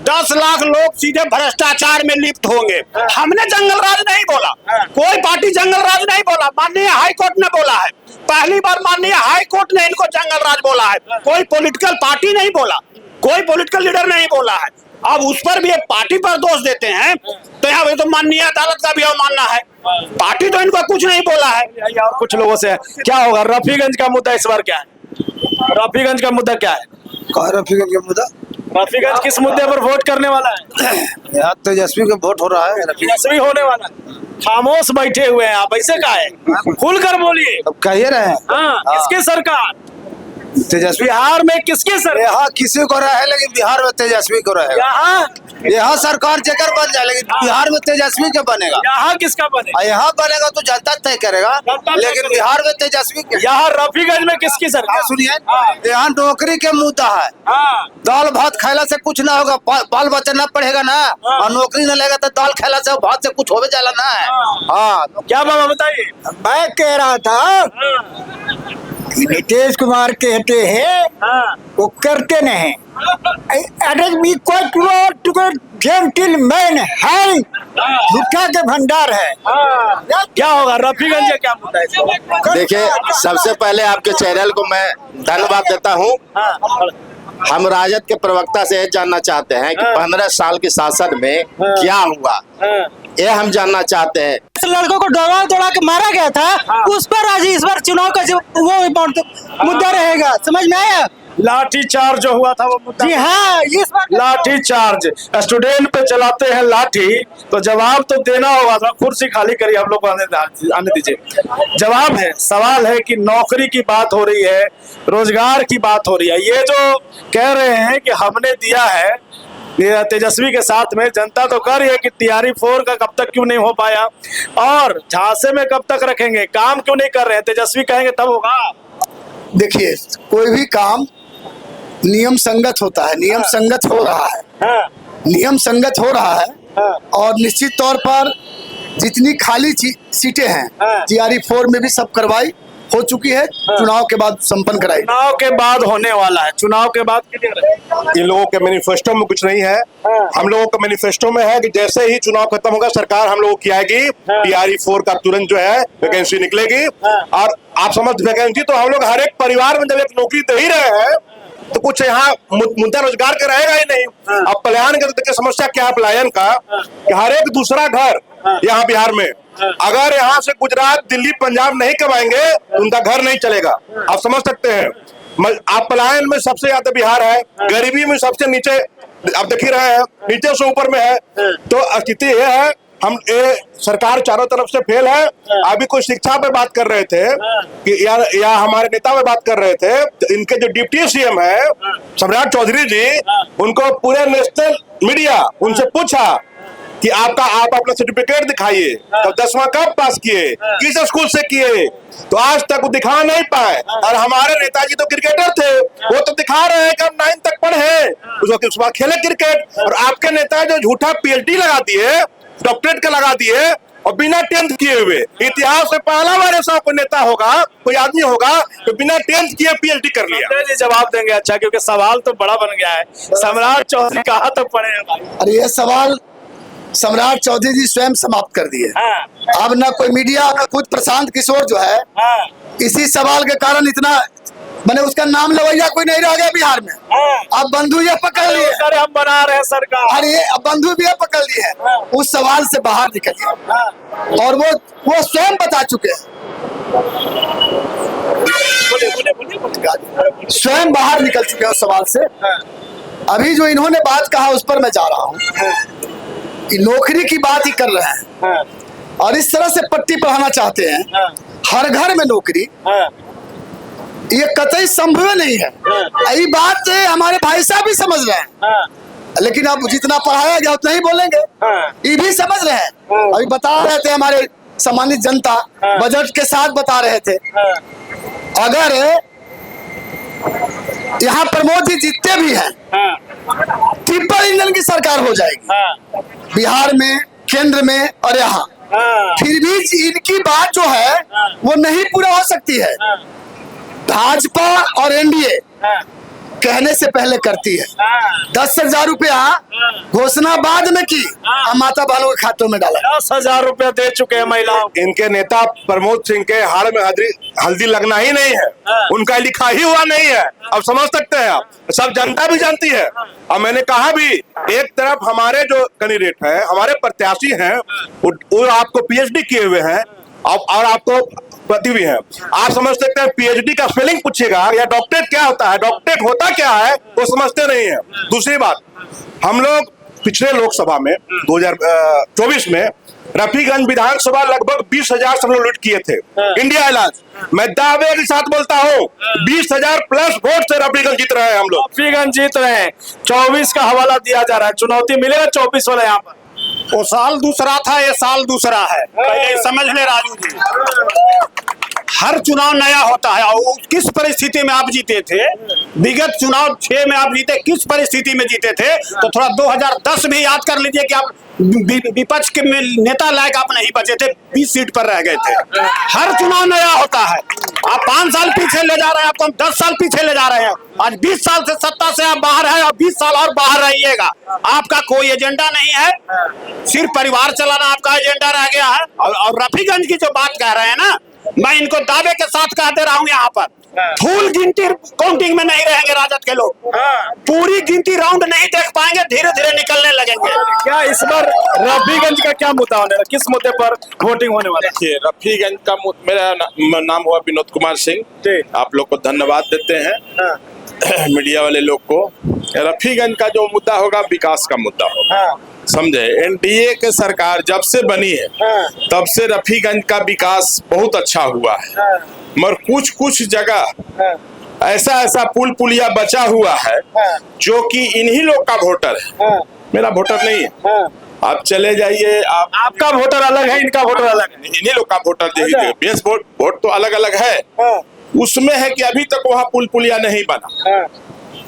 10 लाख लोग सीधे भ्रष्टाचार में लिप्त होंगे। हमने जंगल राज नहीं बोला, कोई पार्टी जंगल राज नहीं बोला, माननीय हाई कोर्ट ने बोला है। पहली बार माननीय हाई कोर्ट ने इनको जंगल राज बोला है। कोई पॉलिटिकल पार्टी नहीं बोला, कोई पॉलिटिकल लीडर नहीं बोला है। अब उस पर भी एक पार्टी पर दोष देते हैं, तो यहाँ तो माननीय अदालत का भी अवमानना है। पार्टी तो इनको कुछ नहीं बोला है। और कुछ लोगों से क्या होगा? रफीगंज का मुद्दा इस बार क्या है? रफीगंज का मुद्दा क्या है? रफीगंज का मुद्दा, रफीगंज किस मुद्दे पर वोट करने वाला है? यहाँ तेजस्वी का वोट हो रहा है। तेजस्वी होने वाला है। खामोश बैठे हुए हैं आप, ऐसे का है? खुलकर बोलिए। अब कहिए रहे हैं। हाँ, किसकी सरकार? तेजस्वी बिहार में किसकी सरकार? यहाँ किसी को रहे, लेकिन बिहार में तेजस्वी को रहेगा। यहाँ सरकार जगह बन जाए, लेकिन बिहार में तेजस्वी के बनेगा। यहाँ किसका बनेगा? यहाँ बनेगा तो जनता तय करेगा, लेकिन बिहार में तेजस्वी के। यहाँ रफीगंज में किसकी सरकार? सुनिए, यहाँ नौकरी के मुद्दा है। दाल भात खाला से कुछ ना होगा, बाल बच्चा ना पढ़ेगा ना, और नौकरी न लेगा तो दाल खाला से भात से कुछ होवे जाला ना है। हाँ, क्या बाबा बताइए। मैं कह रहा था नीतीश कुमार कहते हैं वो करते नहीं। अरे मी कोई जेंटलमैन है, झूठा के भंडार है। क्या होगा? रफीगंज का क्या मुद्दा है? देखिए, सबसे पहले आपके चैनल को मैं धन्यवाद देता हूँ। हम राजद के प्रवक्ता से जानना चाहते हैं कि 15 साल के शासन में क्या हुआ, ये हम जानना चाहते हैं। लड़कों को दौड़ा के मारा गया था, उस पर आज इस बार चुनाव का वो मुद्दा रहेगा, समझ में आया? लाठी चार्ज जो हुआ था वो मुद्दा। जी हाँ, इस बार लाठी चार्ज, स्टूडेंट पे चलाते हैं लाठी, तो जवाब तो देना होगा। थोड़ा कुर्सी खाली करिए, हम लोग को आने दीजिए। जवाब है, सवाल है कि नौकरी की बात हो रही है, रोजगार की बात हो रही है। ये जो कह रहे हैं कि हमने दिया है तेजस्वी के साथ में, जनता तो कर रही है कि TRE 4 का कब तक क्यों नहीं हो पाया, और झांसे में कब तक रखेंगे, काम क्यों नहीं कर रहे हैं? तेजस्वी कहेंगे तब होगा। देखिए, कोई भी काम नियम संगत होता है, नियम संगत हो रहा है, नियम संगत हो रहा है। और निश्चित तौर पर जितनी खाली सीटें हैं TRE 4 में भी सब कार्रवाई हो चुकी है, चुनाव के बाद संपन्न कराई। चुनाव के बाद होने वाला है। चुनाव के बाद इन लोगों के मैनिफेस्टो में कुछ नहीं है। हम लोगों के मैनिफेस्टो में है कि जैसे ही चुनाव खत्म होगा, सरकार हम लोगों की आएगी, TRE 4 का तुरंत जो है वैकेंसी निकलेगी। और आप समझ, वैकेंसी तो हम लोग हर एक परिवार में जब एक नौकरी दे ही रहे हैं, तो कुछ यहाँ मुद्दा रोजगार का रहेगा ही नहीं। अब पलायन का देखिए समस्या क्या है पलायन का, कि हर एक दूसरा घर यहाँ बिहार में, अगर यहाँ से गुजरात, दिल्ली, पंजाब नहीं कमाएंगे तो उनका घर नहीं चलेगा। आप समझ सकते हैं। आप पलायन में सबसे ज्यादा बिहार है, गरीबी में सबसे नीचे आप देख ही रहे हैं, नीचे से ऊपर में है। तो स्थिति यह है, हम सरकार चारों तरफ से फेल है। अभी कोई शिक्षा पे बात कर रहे थे कि या हमारे नेता पे बात कर रहे थे, तो इनके जो डिप्टी CM है सम्राट चौधरी जी, उनको पूरे नेशनल मीडिया उनसे पूछा कि आप अपना सर्टिफिकेट दिखाइए, तो 10वां कब पास किए, किस स्कूल से किए, तो आज तक वो दिखा नहीं पाए। और हमारे नेताजी तो क्रिकेटर थे, वो तो दिखा रहे हैं कि हम 9 तक पढ़े, उसके बाद खेले क्रिकेट। और आपके नेता जो झूठा PhD लगा दिए, डॉक्टरेट का लगा दिए, और बिना 10th किए हुए। इतिहास में पहला बार ऐसा कोई नेता होगा, कोई आदमी होगा तो बिना 10th किए PhD कर लिया। जी जवाब देंगे। अच्छा, क्योंकि सवाल तो बड़ा बन गया है। सम्राट चौधरी कहाँ तक पढ़े हैं भाई? अरे ये सवाल सम्राट चौधरी जी स्वयं समाप्त कर दिए। अब ना कोई मीडिया, ना खुद प्रशांत किशोर जो है, इसी सवाल के कारण इतना मैंने उसका नाम लवैया कोई नहीं रह गया बिहार में। अब बंधु ये पकड़ लिए, अरे हम बना रहे हैं सरकार, अरे अब बंधु भी ये पकड़ लिए, उस सवाल से बाहर निकलिए। और वो स्वयं बता चुके हैं, स्वयं बाहर निकल चुके हैं उस सवाल से। अभी जो इन्होंने बात कहा उस पर मैं जा रहा हूँ। नौकरी की बात ही कर रहे हैं और इस तरह से पट्टी पढ़ाना चाहते हैं। हर घर में नौकरी, ये कतई संभव नहीं है। यही बात हमारे भाई साहब भी समझ रहे हैं, लेकिन अब जितना पढ़ाया गया उतना ही बोलेंगे। ये भी समझ रहे हैं। अभी बता रहे थे हमारे सम्मानित जनता, बजट के साथ बता रहे थे, अगर यहाँ प्रमोद जी जीतते भी हैं, ट्रिपल इंजन की सरकार हो जाएगी बिहार में, केंद्र में और यहाँ, फिर भी इनकी बात जो है वो नहीं पूरा हो सकती है। भाजपा और एनडीए कहने से पहले करती है। 10,000 रुपया घोषणा बाद में की, हम माता बहनों के खातों में डाला। 10,000 रुपया दे चुके हैं महिलाओं। इनके नेता प्रमोद सिंह के हाड़ में हल्दी लगना ही नहीं है, उनका लिखा ही हुआ नहीं है। अब समझ सकते हैं आप, सब जनता भी जानती है। और मैंने कहा भी, एक तरफ हमारे जो कैंडिडेट है, हमारे प्रत्याशी हैं, वो आपको पीएचडी किए हुए हैं और आपको पति भी है। आप समझ सकते हैं, पीएचडी का स्पेलिंग पूछेगा या डॉक्टरेट क्या होता है, डॉक्टरेट होता क्या है, वो समझते नहीं है। दूसरी बात, हम लोग पिछले लोकसभा में 2024 में रफीगंज विधानसभा लगभग 20,000 से हम लोग लूट किए थे। इंडिया अलायंस, मैं दावे के साथ बोलता हूँ, 20,000 प्लस वोट से रफीगंज जीत रहे हैं हम लोग। रफीगंज जीत रहे हैं। 24 का हवाला दिया जा रहा है, चुनौती मिलेगा 24 वाला यहाँ पर। वो साल दूसरा था, ये साल दूसरा है, पहले समझ ले राजू जी। हर चुनाव नया होता है। और किस परिस्थिति में आप जीते थे, विगत चुनाव 6 में आप जीते, किस परिस्थिति में जीते थे, तो थोड़ा 2010 भी याद कर लीजिए कि आप विपक्ष के नेता लायक आप नहीं बचे थे, 20 सीट पर रह गए थे। हर चुनाव नया होता है। आप 5 साल पीछे ले जा रहे हैं, आपको हम 10 साल पीछे ले जा रहे हैं। आज 20 साल से सत्ता से आप बाहर हैं और 20 साल और बाहर रहिएगा। आपका कोई एजेंडा नहीं है, सिर्फ परिवार चलाना आपका एजेंडा रह गया है। और रफीगंज की जो बात कह रहे हैं ना, मैं इनको दावे के साथ कह दे रहा हूँ, यहाँ पर फुल गिनती काउंटिंग में नहीं रहेंगे राजद के लोग। पूरी गिनती राउंड नहीं देख पाएंगे, धीरे धीरे निकलने लगेंगे। क्या इस बार रफीगंज का क्या मुद्दा होने वाला, किस मुद्दे पर वोटिंग होने वाला है? रफीगंज का मेरा नाम हुआ विनोद कुमार सिंह। आप लोग को धन्यवाद देते हैं, मीडिया वाले लोग को। रफीगंज का जो मुद्दा होगा, विकास का मुद्दा होगा, समझे। एनडीए के सरकार जब से बनी है, तब से रफीगंज का विकास बहुत अच्छा हुआ है। मगर कुछ जगह ऐसा पुल पुलिया बचा हुआ है जो कि इन्हीं लोग का वोटर है, मेरा वोटर नहीं है। आप चले जाइए, आपका वोटर अलग है, इनका वोटर अलग है, इन्हीं लोग का वोटर देखिए। बेस वोट तो अलग अलग है, उसमें है कि अभी तक वहाँ पुल पुलिया नहीं बना,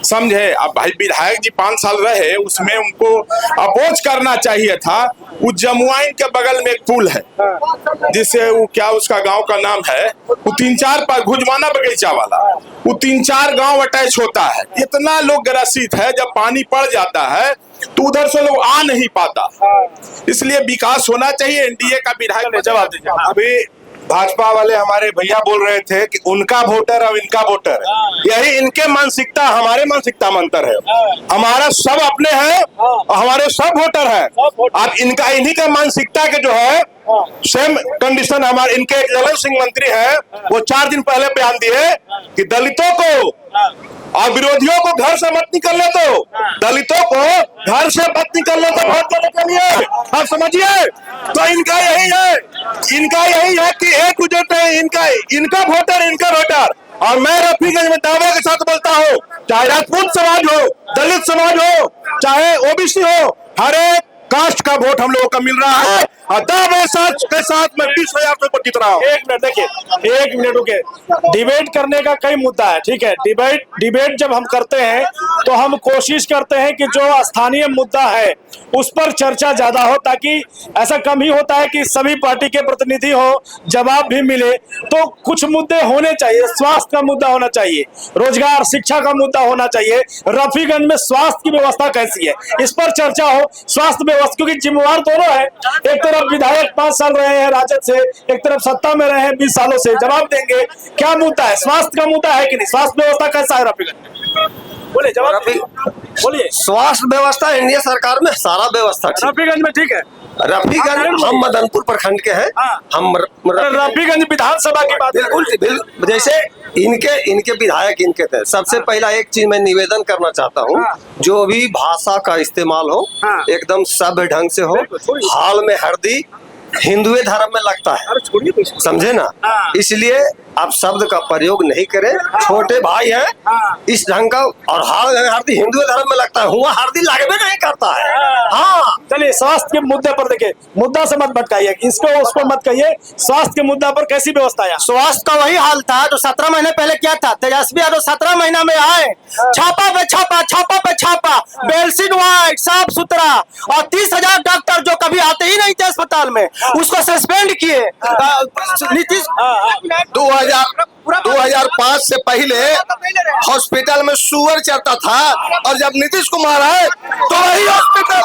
समझे। अब भाई विधायक जी 5 साल रहे, उसमें उनको अपोज करना चाहिए था। वो जमुआइन के बगल में एक पुल है, जिससे वो क्या उसका गांव का नाम है, वो 3-4 भुजमाना बगीचा वाला, वो 3-4 गांव अटैच होता है। इतना लोग ग्रसित है, जब पानी पड़ जाता है तो उधर से लोग आ नहीं पाता। इसलिए विकास होना चाहिए। एनडीए का विधायक ने जवाब दिया। अभी भाजपा वाले हमारे भैया बोल रहे थे कि उनका वोटर और इनका वोटर है। यही इनके मानसिकता हमारे मानसिकता में अंतर है। हमारा सब अपने हैं और हमारे सब वोटर हैं। अब इनका इन्हीं के मानसिकता के जो है सेम कंडीशन हमारे, इनके जलन सिंह मंत्री है, वो 4 दिन पहले बयान दिए कि दलितों को और विरोधियों को घर से मत निकलने दो, दलितों को घर से मत निकलने दो वोट देने के लिए। आप समझिए, तो इनका यही है कि एक इनका वोटर, इनका वोटर। और मैं रफीगंज में दावे के साथ बोलता हूँ, चाहे राजपूत समाज हो, दलित समाज हो, चाहे ओबीसी हो, हर एक कास्ट का वोट हम लोगों को मिल रहा है। और दावे के साथ मैं 20,000 से जीत रहा हूँ। 1 मिनट देखिए, 1 मिनट रुके। डिबेट करने का कई मुद्दा है, ठीक है। डिबेट जब हम करते हैं तो हम कोशिश करते हैं कि जो स्थानीय मुद्दा है उस पर चर्चा ज्यादा हो, ताकि ऐसा कम ही होता है कि सभी पार्टी के प्रतिनिधि हो, जवाब भी मिले। तो कुछ मुद्दे होने चाहिए, स्वास्थ्य का मुद्दा होना चाहिए, रोजगार शिक्षा का मुद्दा होना चाहिए। रफीगंज में स्वास्थ्य की व्यवस्था कैसी है, इस पर चर्चा हो। स्वास्थ्य व्यवस्था, क्योंकि जिम्मेवार दोनों है, एक तरफ विधायक 5 साल रहे हैं राजद से, एक तरफ सत्ता में रहे हैं 20 सालों से। जवाब देंगे क्या मुद्दा है, स्वास्थ्य का मुद्दा है कि नहीं, स्वास्थ्य व्यवस्था कैसा है रफीगंज? बोले, जवाब बोलिए। स्वास्थ्य व्यवस्था इंडिया सरकार में सारा व्यवस्था रफीगंज में ठीक है। रफीगंज हम मदनपुर प्रखंड के हैं, हम रफीगंज विधानसभा की बात, बिल्कुल जैसे इनके विधायक इनके थे। सबसे पहला एक चीज मैं निवेदन करना चाहता हूँ, जो भी भाषा का इस्तेमाल हो एकदम सभ्य ढंग से हो। हाल में हरदी हिंदुए धर्म में लगता है, समझे ना। इसलिए आप शब्द का प्रयोग नहीं करें, छोटे भाई हैं इस ढंग का। और हार्दी हिंदू धर्म में लगता है, हुआ हार्दी लागबे नहीं करता है। हाँ चलिए स्वास्थ्य के मुद्दे पर देखिए, मुद्दा से मत भटकाइए, इसको उसको मत कहिए, स्वास्थ्य के मुद्दा पर कैसी व्यवस्था है? स्वास्थ्य का वही हाल था जो 17 महीने पहले क्या था। तेजस्वी यादव 17 महीना में आए, छापा पे छापा, छापा पे छापा, बेल्सिन वाइट साफ सुथरा, और 30,000 डॉक्टर जो कभी आते ही नहीं थे अस्पताल में उसको सस्पेंड किए। नीतीश 2005 से पहले हॉस्पिटल में सुअर चलता था, और जब नीतीश कुमार आए तो वही हॉस्पिटल।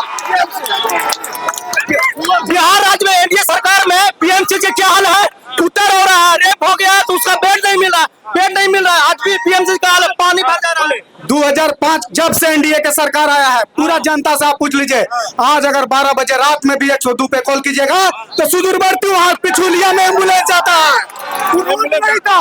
बिहार राज्य में एनडीए सरकार में पीएमसी के क्या हाल है? उत्तर हो रहा है, रेप हो गया तो उसका बेड नहीं मिल रहा, बेड नहीं मिल रहा है। आज भी पीएमसी का हाल पानी भर जा रहा है। 2005 जब से एनडीए के सरकार आया है, पूरा जनता से आप पूछ लीजिए, आज अगर 12 बजे रात में भी 102 पे कॉल कीजिएगा तो सुदूरवर्ती वहां पिछुलिया में एम्बुलेंस जाता है। नहीं था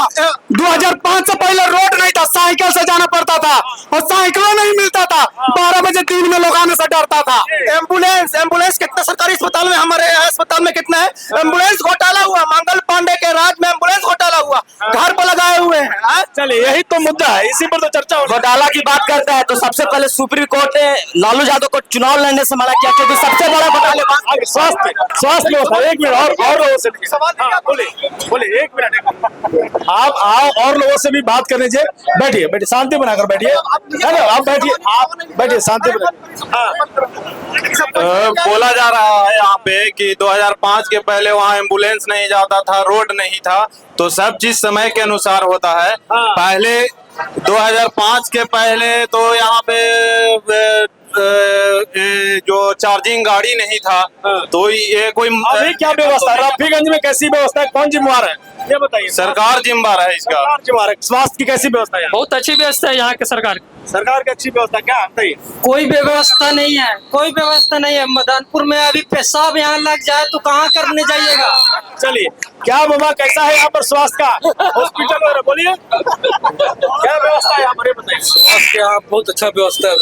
2005 से पहले रोड नहीं था, साइकिल से जाना पड़ता था, और साइकिलों नहीं मिलता था। 12 बजे दिन में लोग आने से डरता था। एम्बुलेंस कितना सरकारी अस्पताल में, हमारे अस्पताल में कितना है? एम्बुलेंस घोटाला हुआ, मंगल पांडे के राज में एम्बुलेंस घोटाला हुआ, घर पर लगाए हुए हैं। चलिए यही तो मुद्दा है, इसी पर तो चर्चा हो। घोटाला की बात करता है तो सबसे पहले सुप्रीम कोर्ट ने लालू यादव को चुनाव लड़ने से मना किया, क्योंकि सबसे बड़ा घोटाले स्वास्थ्य व्यवस्था। एक मिनट और लोगों से बोलिए, एक मिनट आप आओ और लोगों से भी बात कर लीजिए। बैठिए बैठिए, शांति बनाकर बैठिए। आप बैठिए, आप बैठिए, शांति बोला जा रहा है यहाँ पे कि 2005 के पहले वहाँ एम्बुलेंस नहीं जाता था, रोड नहीं था, तो सब चीज समय के अनुसार होता है। पहले 2005 के पहले तो यहाँ पे जो चार्जिंग गाड़ी नहीं था, तो ये कोई अभी क्या व्यवस्था है? रफीगंज में कैसी व्यवस्था है? कौन जिम्मेवार है ये बताइए। सरकार जिम्मेदार है इसका। सरकार जिम्मेवार है। स्वास्थ्य की कैसी व्यवस्था है? बहुत अच्छी व्यवस्था है यहाँ के सरकार की अच्छी व्यवस्था क्या बताइए? कोई व्यवस्था नहीं है, कोई व्यवस्था नहीं है। मदनपुर में अभी पेशाब यहाँ लग जाए तो कहाँ करने जाइएगा? चलिए क्या बाबा कैसा है यहाँ पर स्वास्थ्य का हॉस्पिटल वगैरह? बोलिए क्या व्यवस्था है यहाँ पर, बताइए। स्वास्थ्य यहाँ बहुत अच्छा व्यवस्था है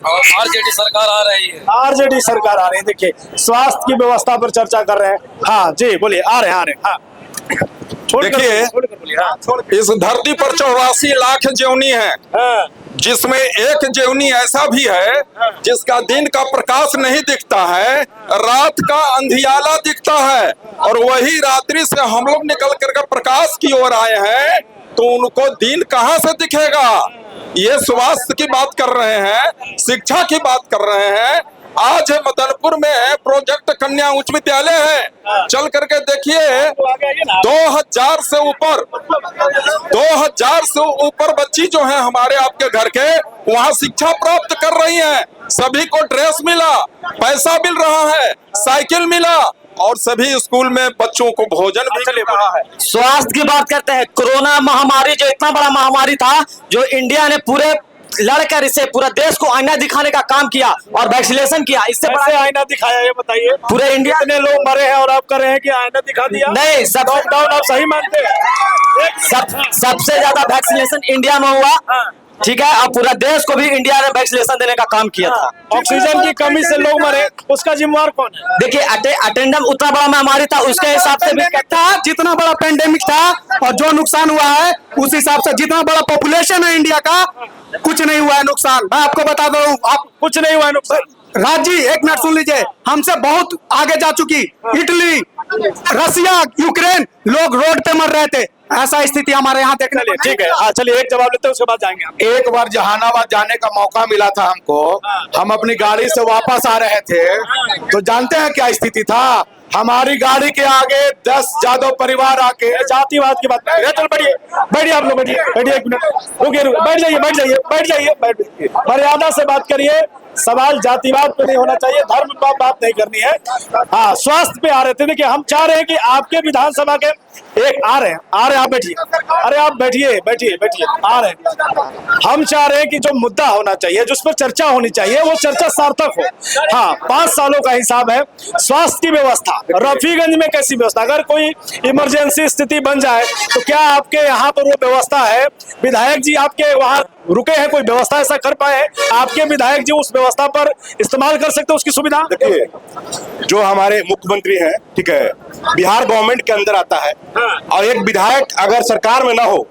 और आरजेडी सरकार आ रही है। आरजेडी सरकार आ रही है। देखिए स्वास्थ्य की व्यवस्था पर चर्चा कर रहे हैं। हाँ जी बोलिए, आ रहे हैं। हाँ देखिए, इस धरती पर 84 लाख जेवनी है, जिसमें एक जेवनी ऐसा भी है जिसका दिन का प्रकाश नहीं दिखता है, रात का अंधियाला दिखता है, और वही रात्रि से हम लोग निकल कर प्रकाश की ओर आए हैं, तो उनको दिन कहाँ से दिखेगा? ये स्वास्थ्य की बात कर रहे हैं, शिक्षा की बात कर रहे हैं। आज मदनपुर में प्रोजेक्ट कन्या उच्च विद्यालय है, चल करके देखिए 2000 से ऊपर बच्ची जो है हमारे आपके घर के, वहाँ शिक्षा प्राप्त कर रही हैं। सभी को ड्रेस मिला, पैसा मिल रहा है, साइकिल मिला, और सभी स्कूल में बच्चों को भोजन भी मिल रहा है। स्वास्थ्य की बात करते हैं, कोरोना महामारी जो इतना बड़ा महामारी था, जो इंडिया ने पूरे लड़कर इसे पूरा देश को आईना दिखाने का काम किया और वैक्सीनेशन किया। इससे बड़ा आईना दिखाया ये बताइए? पूरे इंडिया में लोग मरे हैं और आप कर रहे हैं कि आईना दिखा दिया? नहीं, लॉकडाउन आप सही मानते हैं? सबसे ज्यादा वैक्सीनेशन इंडिया में हुआ, ठीक है, और पूरा देश को भी इंडिया ने वैक्सीनेशन देने का काम किया था। ऑक्सीजन की कमी से लोग मरे, उसका जिम्मेवार कौन है? देखिए अटेंडम उतना बड़ा महामारी था, उसके हिसाब से भी था, जितना बड़ा पेंडेमिक था और जो नुकसान हुआ है उस हिसाब से, जितना बड़ा पॉपुलेशन है इंडिया का, कुछ नहीं हुआ है नुकसान। मैं आपको बता दूं, आप कुछ नहीं हुआ है नुकसान। राजी एक मिनट सुन लीजिए, हमसे बहुत आगे जा चुकी इटली, रसिया, यूक्रेन, लोग रोड पे मर रहे थे। ऐसा स्थिति हमारे यहाँ देखने लिए। ठीक है, हाँ चलिए एक जवाब लेते हैं, उसके बाद जाएंगे। एक बार जहानाबाद जाने का मौका मिला था हमको, हम अपनी गाड़ी से वापस आ रहे थे, तो जानते हैं क्या स्थिति था? हमारी गाड़ी के आगे 10 यादव परिवार आके जातिवाद की बात कर रहे हैं। चल बैठिए आप लोग, बैठिए एक मिनट, रुकिए, बैठ जाइए, मर्यादा से बात करिए। सवाल जातिवाद पे नहीं होना चाहिए, धर्म पर बात नहीं करनी है। हाँ स्वास्थ्य पे आ रहे थे। देखिए हम चाह रहे हैं कि आपके विधानसभा के एक आ रहे हैं, आप बैठिए, अरे आप बैठिए, आ रहे हैं। हम चाह रहे हैं कि जो मुद्दा होना चाहिए, जिस पर चर्चा होनी चाहिए, वो चर्चा सार्थक हो। हाँ 5 सालों का हिसाब है। स्वास्थ्य की व्यवस्था रफीगंज में कैसी व्यवस्था? अगर कोई इमरजेंसी स्थिति बन जाए तो क्या आपके यहाँ पर वो व्यवस्था है? विधायक जी आपके वहाँ रुके हैं, कोई व्यवस्था ऐसा कर पाए हैं? आपके विधायक जी उस व्यवस्था पर इस्तेमाल कर सकते हैं उसकी सुविधा? देखिए, जो हमारे मुख्यमंत्री हैं, ठीक है, बिहार गवर्नमेंट के अंदर आता है, और एक विधायक अगर सरकार में ना हो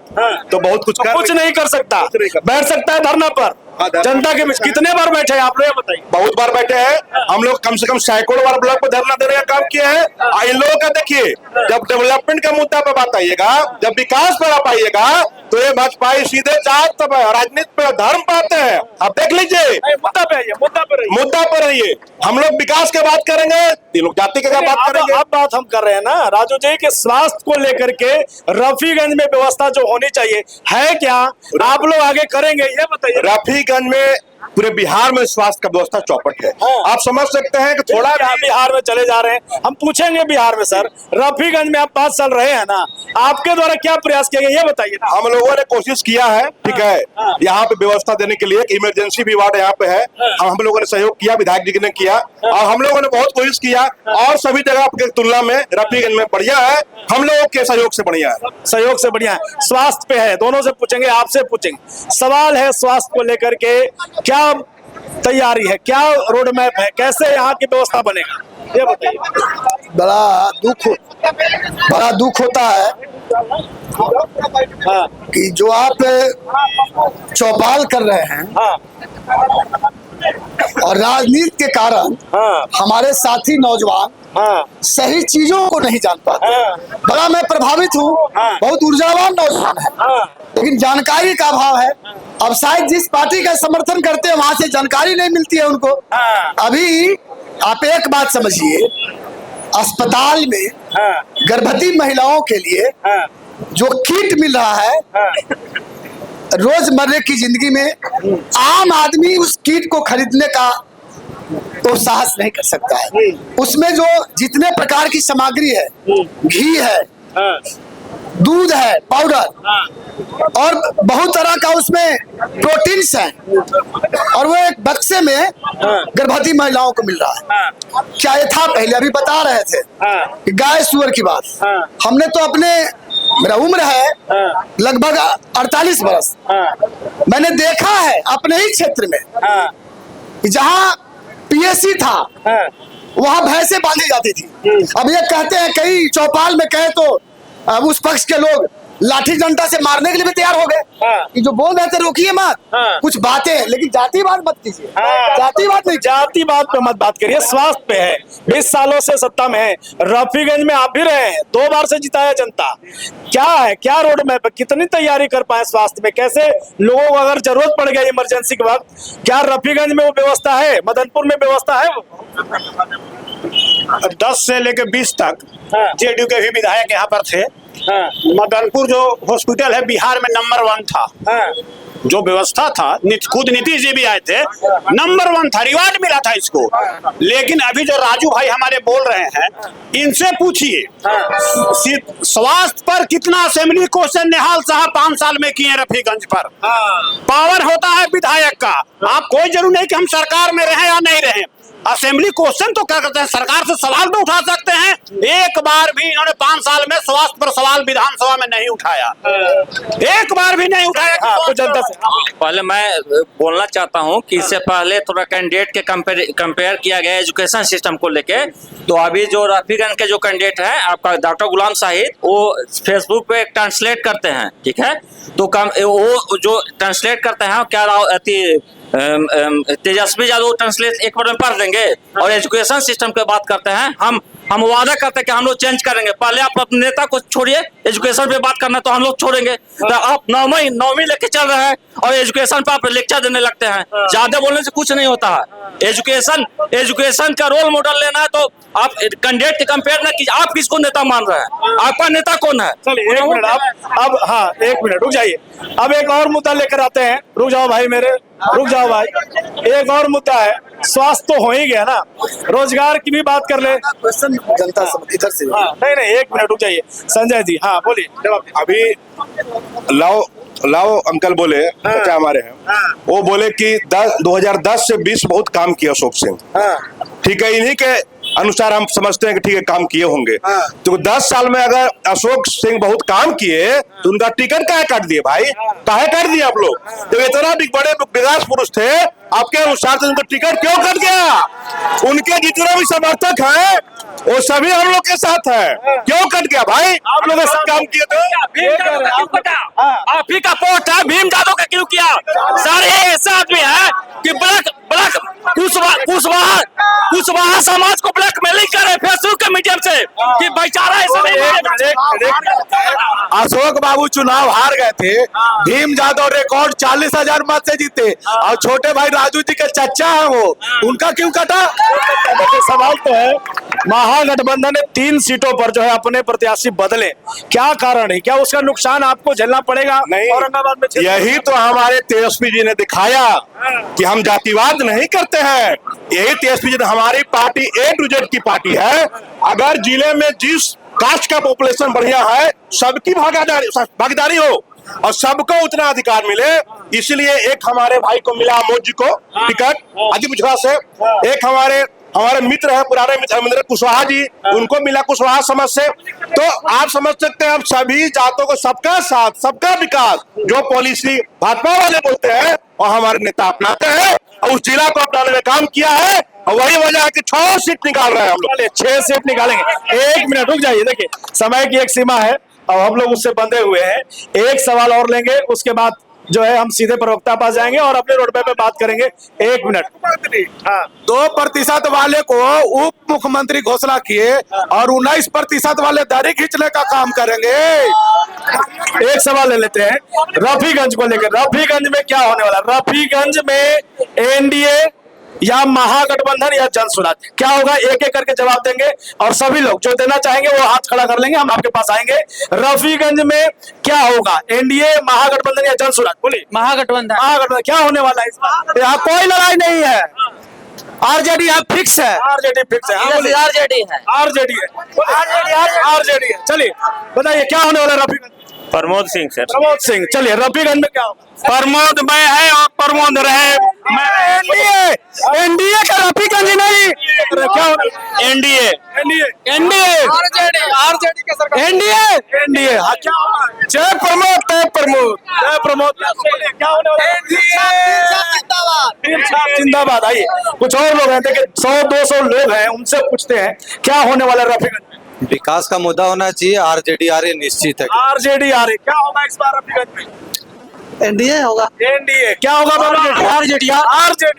तो बहुत कुछ कुछ नहीं कर सकता, बैठ सकता है धरना पर जनता के बीच। कितने बार बैठे हैं आप लोग बताइए? बहुत बार बैठे हैं हम लोग, कम से कम सैकड़ों बार ब्लॉक पर धरना देने का काम किया है। इन लोगों का देखिए, जब डेवलपमेंट का मुद्दा पर बात आइएगा, जब विकास पर आप आइएगा, तो ये भाजपाई सीधे जात राजनीति पे धर्म पाते हैं। आप देख लीजिए, मुद्दा पे आइए, मुद्दा पर रहिए। हम लोग विकास की बात करेंगे, ये लोग जाति की बात करेंगे। अब बात हम कर रहे हैं ना राजू जी के स्वास्थ्य को लेकर के रफीगंज में व्यवस्था जो होनी चाहिए है क्या, आप लोग आगे करेंगे ये बताइए? रफीगंज में पूरे बिहार में स्वास्थ्य का व्यवस्था चौपट है। आप समझ सकते हैं कि थोड़ा बिहार में चले जा रहे हैं, हम पूछेंगे बिहार में। सर, रफीगंज में आप 5 साल रहे हैं ना, आपके द्वारा क्या प्रयास किया गया ये बताइए ना। हम लोगों ने कोशिश किया है, ठीक है, यहाँ पे व्यवस्था देने के लिए इमरजेंसी भी वार्ड यहाँ पे है, हम लोगों ने सहयोग किया, विधायक जी ने किया, और हम लोगों ने बहुत कोशिश किया, और सभी जगह की तुलना में रफीगंज में बढ़िया है, हम लोगों के सहयोग से बढ़िया है। सहयोग से बढ़िया है। स्वास्थ्य पे है, दोनों से पूछेंगे, आपसे पूछेंगे। सवाल है स्वास्थ्य को लेकर के, क्या तैयारी है, क्या रोड मैप है, कैसे यहाँ की व्यवस्था बनेगा ये बताइए? बड़ा दुख होता है कि जो आप चौपाल कर रहे हैं और राजनीति के कारण हमारे साथी नौजवान सही चीजों को नहीं जान पाते। बड़ा मैं प्रभावित हूँ, बहुत ऊर्जावान नौजवान है, लेकिन जानकारी का अभाव है। अब शायद जिस पार्टी का समर्थन करते हैं वहां से जानकारी नहीं मिलती है उनको। अभी आप एक बात समझिए, अस्पताल में गर्भवती महिलाओं के लिए जो किट मिल रहा है, रोजमर्रे की जिंदगी में आम आदमी उस किट को खरीदने का तो साहस नहीं कर सकता है। उसमें जो जितने प्रकार की सामग्री है, घी है, दूध है, पाउडर, और बहुत तरह का उसमें प्रोटीन्स है, और वो एक बक्से में गर्भवती महिलाओं को मिल रहा है। क्या ये था पहले? अभी बता रहे थे कि गाय सुअर की बात। हमने तो अपने, मेरा उम्र है लगभग 48 वर्ष, मैंने देखा है अपने ही क्षेत्र में कि जहाँ पीएससी था वहाँ भैंसें बांधी जाती थी। अब ये कहते हैं, कई चौपाल में कहे तो उस पक्ष के लोग लाठी डंडा से मारने के लिए भी तैयार हो गए कि जो बोल रहे थे रोकिए मत, कुछ बातें, लेकिन जातिवाद मत कीजिए। जातिवाद नहीं, जातिवाद पे मत बात करिए। स्वास्थ्य पे है, 20 सालों से सत्ता में है, रफीगंज में आप भी रहे हैं, 2 बार से जिताया जनता। क्या है, क्या रोड मैप है, कितनी तैयारी कर पाए स्वास्थ्य में? कैसे लोगों को अगर जरूरत पड़ गई इमरजेंसी के वक्त, क्या रफीगंज में वो व्यवस्था है, मदनपुर में व्यवस्था है? 10 से लेकर 20 तक जेडीयू के भी विधायक यहाँ पर थे। मदनपुर जो हॉस्पिटल है बिहार में नंबर 1 था, जो व्यवस्था था, खुद नीतीश जी भी आए थे, नंबर 1 था, रिवार्ड मिला था इसको। लेकिन अभी जो राजू भाई हमारे बोल रहे हैं, इनसे पूछिए स्वास्थ्य पर कितना असेंबली क्वेश्चन निहाल साहब 5 साल में किए रफीगंज पर। पावर होता है विधायक का, आप कोई जरूर नहीं कि हम सरकार में रहे या नहीं रहे, असेंबली क्वेश्चन तो क्या करते हैं, सरकार से सवाल तो उठा सकते हैं। एक बार भी इन्होंने 5 साल में स्वास्थ्य पर सवाल विधानसभा में नहीं उठाया, एक बार भी नहीं उठाया। तो जनता से पहले मैं बोलना चाहता हूं कि इससे पहले थोड़ा कैंडिडेट के कंपेयर किया गया एजुकेशन सिस्टम को लेके। तो अभी जो रफीगंज के जो कैंडिडेट हैं आपका डॉक्टर गुलाम साहिद, वो फेसबुक पे ट्रांसलेट करते हैं, ठीक है, तो वो जो ट्रांसलेट करते हैं क्या तेजस्वी यादव ट्रांसलेट एक बार में पढ़ देंगे। और एजुकेशन सिस्टम की बात करते हैं, हम वादा करते हैं कि हम लोग चेंज करेंगे। पहले आप अपने नेता को छोड़िए, एजुकेशन पे बात करना तो हम लोग छोड़ेंगे। तो आप नौवीं लेके चल रहे हैं और एजुकेशन पे आप लेक्चर देने लगते हैं। ज्यादा बोलने से कुछ नहीं होता है। एजुकेशन का रोल मॉडल लेना है तो आप कैंडिडेट के कंपेयर ना कीजिए। आप किसको नेता मान रहे हैं? आपका नेता कौन है? चलिए 1 मिनट, अब हाँ 1 मिनट रुक जाइए। अब एक और मुद्दा लेकर आते हैं, रुक जाओ भाई मेरे, रुक जाओ भाई। एक और मुद्दा है, स्वास्थ्य तो हो ही गया ना, रोजगार की भी बात कर ले। जनता इधर से नहीं 1 मिनट रुक जाइए। संजय जी हाँ बोलिए, जवाब। अभी लाओ अंकल बोले, चाचा हमारे हैं, वो बोले कि 2010 से 20 बहुत काम किया अशोक सिंह, ठीक है, इन्हीं के अनुसार हम समझते हैं कि ठीक है काम किए होंगे। तो 10 साल में अगर अशोक सिंह बहुत काम किए तो उनका टिकट काहे काट दिए भाई? काहे काट दिए आप लोग? जब इतना बड़े विकास पुरुष थे, आपके अनुसार से उनका टिकट क्यों कट गया? उनके जितने भी समर्थक हैं वो सभी हम लोग के साथ है, क्यों कट गया भाई? आप लोग सब काम किए थे। आप ही का पोस्ट है, भीम जादव का क्यों किया? सारे ऐसे आदमी है कि ब्लैक कुशवाहा समाज को ब्लैकमेलिंग करे फेसबुक के मीडियम से कि बेचारा ऐसा नहीं। अशोक बाबू चुनाव हार गए थे, भीम जादव रिकॉर्ड 40,000 मत से जीते, और छोटे भाई राजू जी के चच्चा है वो, उनका क्यों कटा? सवाल तो है, महागठबंधन ने 3 सीटों पर जो है अपने प्रत्याशी बदले, क्या कारण है? क्या उसका नुकसान आपको झेलना पड़ेगा? नहीं, औरंगाबाद में यही तो हमारे तेजस्वी जी ने दिखाया कि हम जातिवाद नहीं करते हैं। यही तेजस्वी जी, हमारी पार्टी A to Z की पार्टी है। अगर जिले में जिस कास्ट का पॉपुलेशन बढ़िया है, सबकी भागीदारी हो और सबको उतना अधिकार मिले, इसलिए एक हमारे भाई को मिला, अमोद जी को टिकट अजीबुझा से, एक हमारे मित्र है पुराने मित्र हरमिंदर कुशवाहा जी, उनको मिला कुशवाहा समाज से। तो आप समझ सकते हैं, हम सभी जातों को सबका साथ, सबका विकास, जो पॉलिसी भाजपा वाले बोलते हैं और हमारे नेता अपनाते हैं, और उस जिला को अपनाने में काम किया है, और वही वजह है कि 6 सीट निकाल रहे हैं हम लोग। 6 सीट निकालेंगे। 1 मिनट रुक जाइए, देखिए समय की एक सीमा है और हम लोग उससे बंधे हुए हैं। एक सवाल और लेंगे, उसके बाद जो है हम सीधे प्रवक्ता पास जाएंगे और अपने रोड पे बात करेंगे। 1 मिनट। 2% वाले को उप मुख्यमंत्री घोषणा किए और 19% वाले दाढ़ी खींचने का काम करेंगे। एक सवाल ले लेते हैं रफीगंज को लेकर। रफीगंज में क्या होने वाला? रफीगंज में एनडीए या महागठबंधन या जनसुराज, क्या होगा? एक एक करके जवाब देंगे और सभी लोग जो देना चाहेंगे वो हाथ खड़ा कर लेंगे, हम आपके पास आएंगे। रफीगंज में क्या होगा? एनडीए, महागठबंधन या जनसुराज? बोलिए। महागठबंधन क्या होने वाला है इस बार? यहाँ कोई लड़ाई नहीं है, आरजेडी यहाँ फिक्स है। आरजेडी फिक्स है। आरजेडी है। चलिए बताइए क्या होने वाला है रफीगंज? प्रमोद सिंह सर। प्रमोद सिंह। चलिए रफीगंज में क्या होगा? प्रमोद में है और प्रमोद रहे। एनडीए का रफीगंज नहीं, क्या होगा? एनडीए आरजेडी का सरकार। एनडीए क्या होगा? जय प्रमोद, जय प्रमोद, जय प्रमोद। क्या होने वाला है? जिंदाबाद। आइए कुछ और लोग हैं, देखिए 100-200 लोग हैं, उनसे पूछते हैं क्या होने वाला है रफीगंज में? विकास का मुद्दा होना चाहिए, आरजेडी आ रही निश्चित है। आरजेडी आ रही, क्या होगा इस बार रफीगंज में? एनडीए होगा। एनडीए क्या होगा? आरजेडी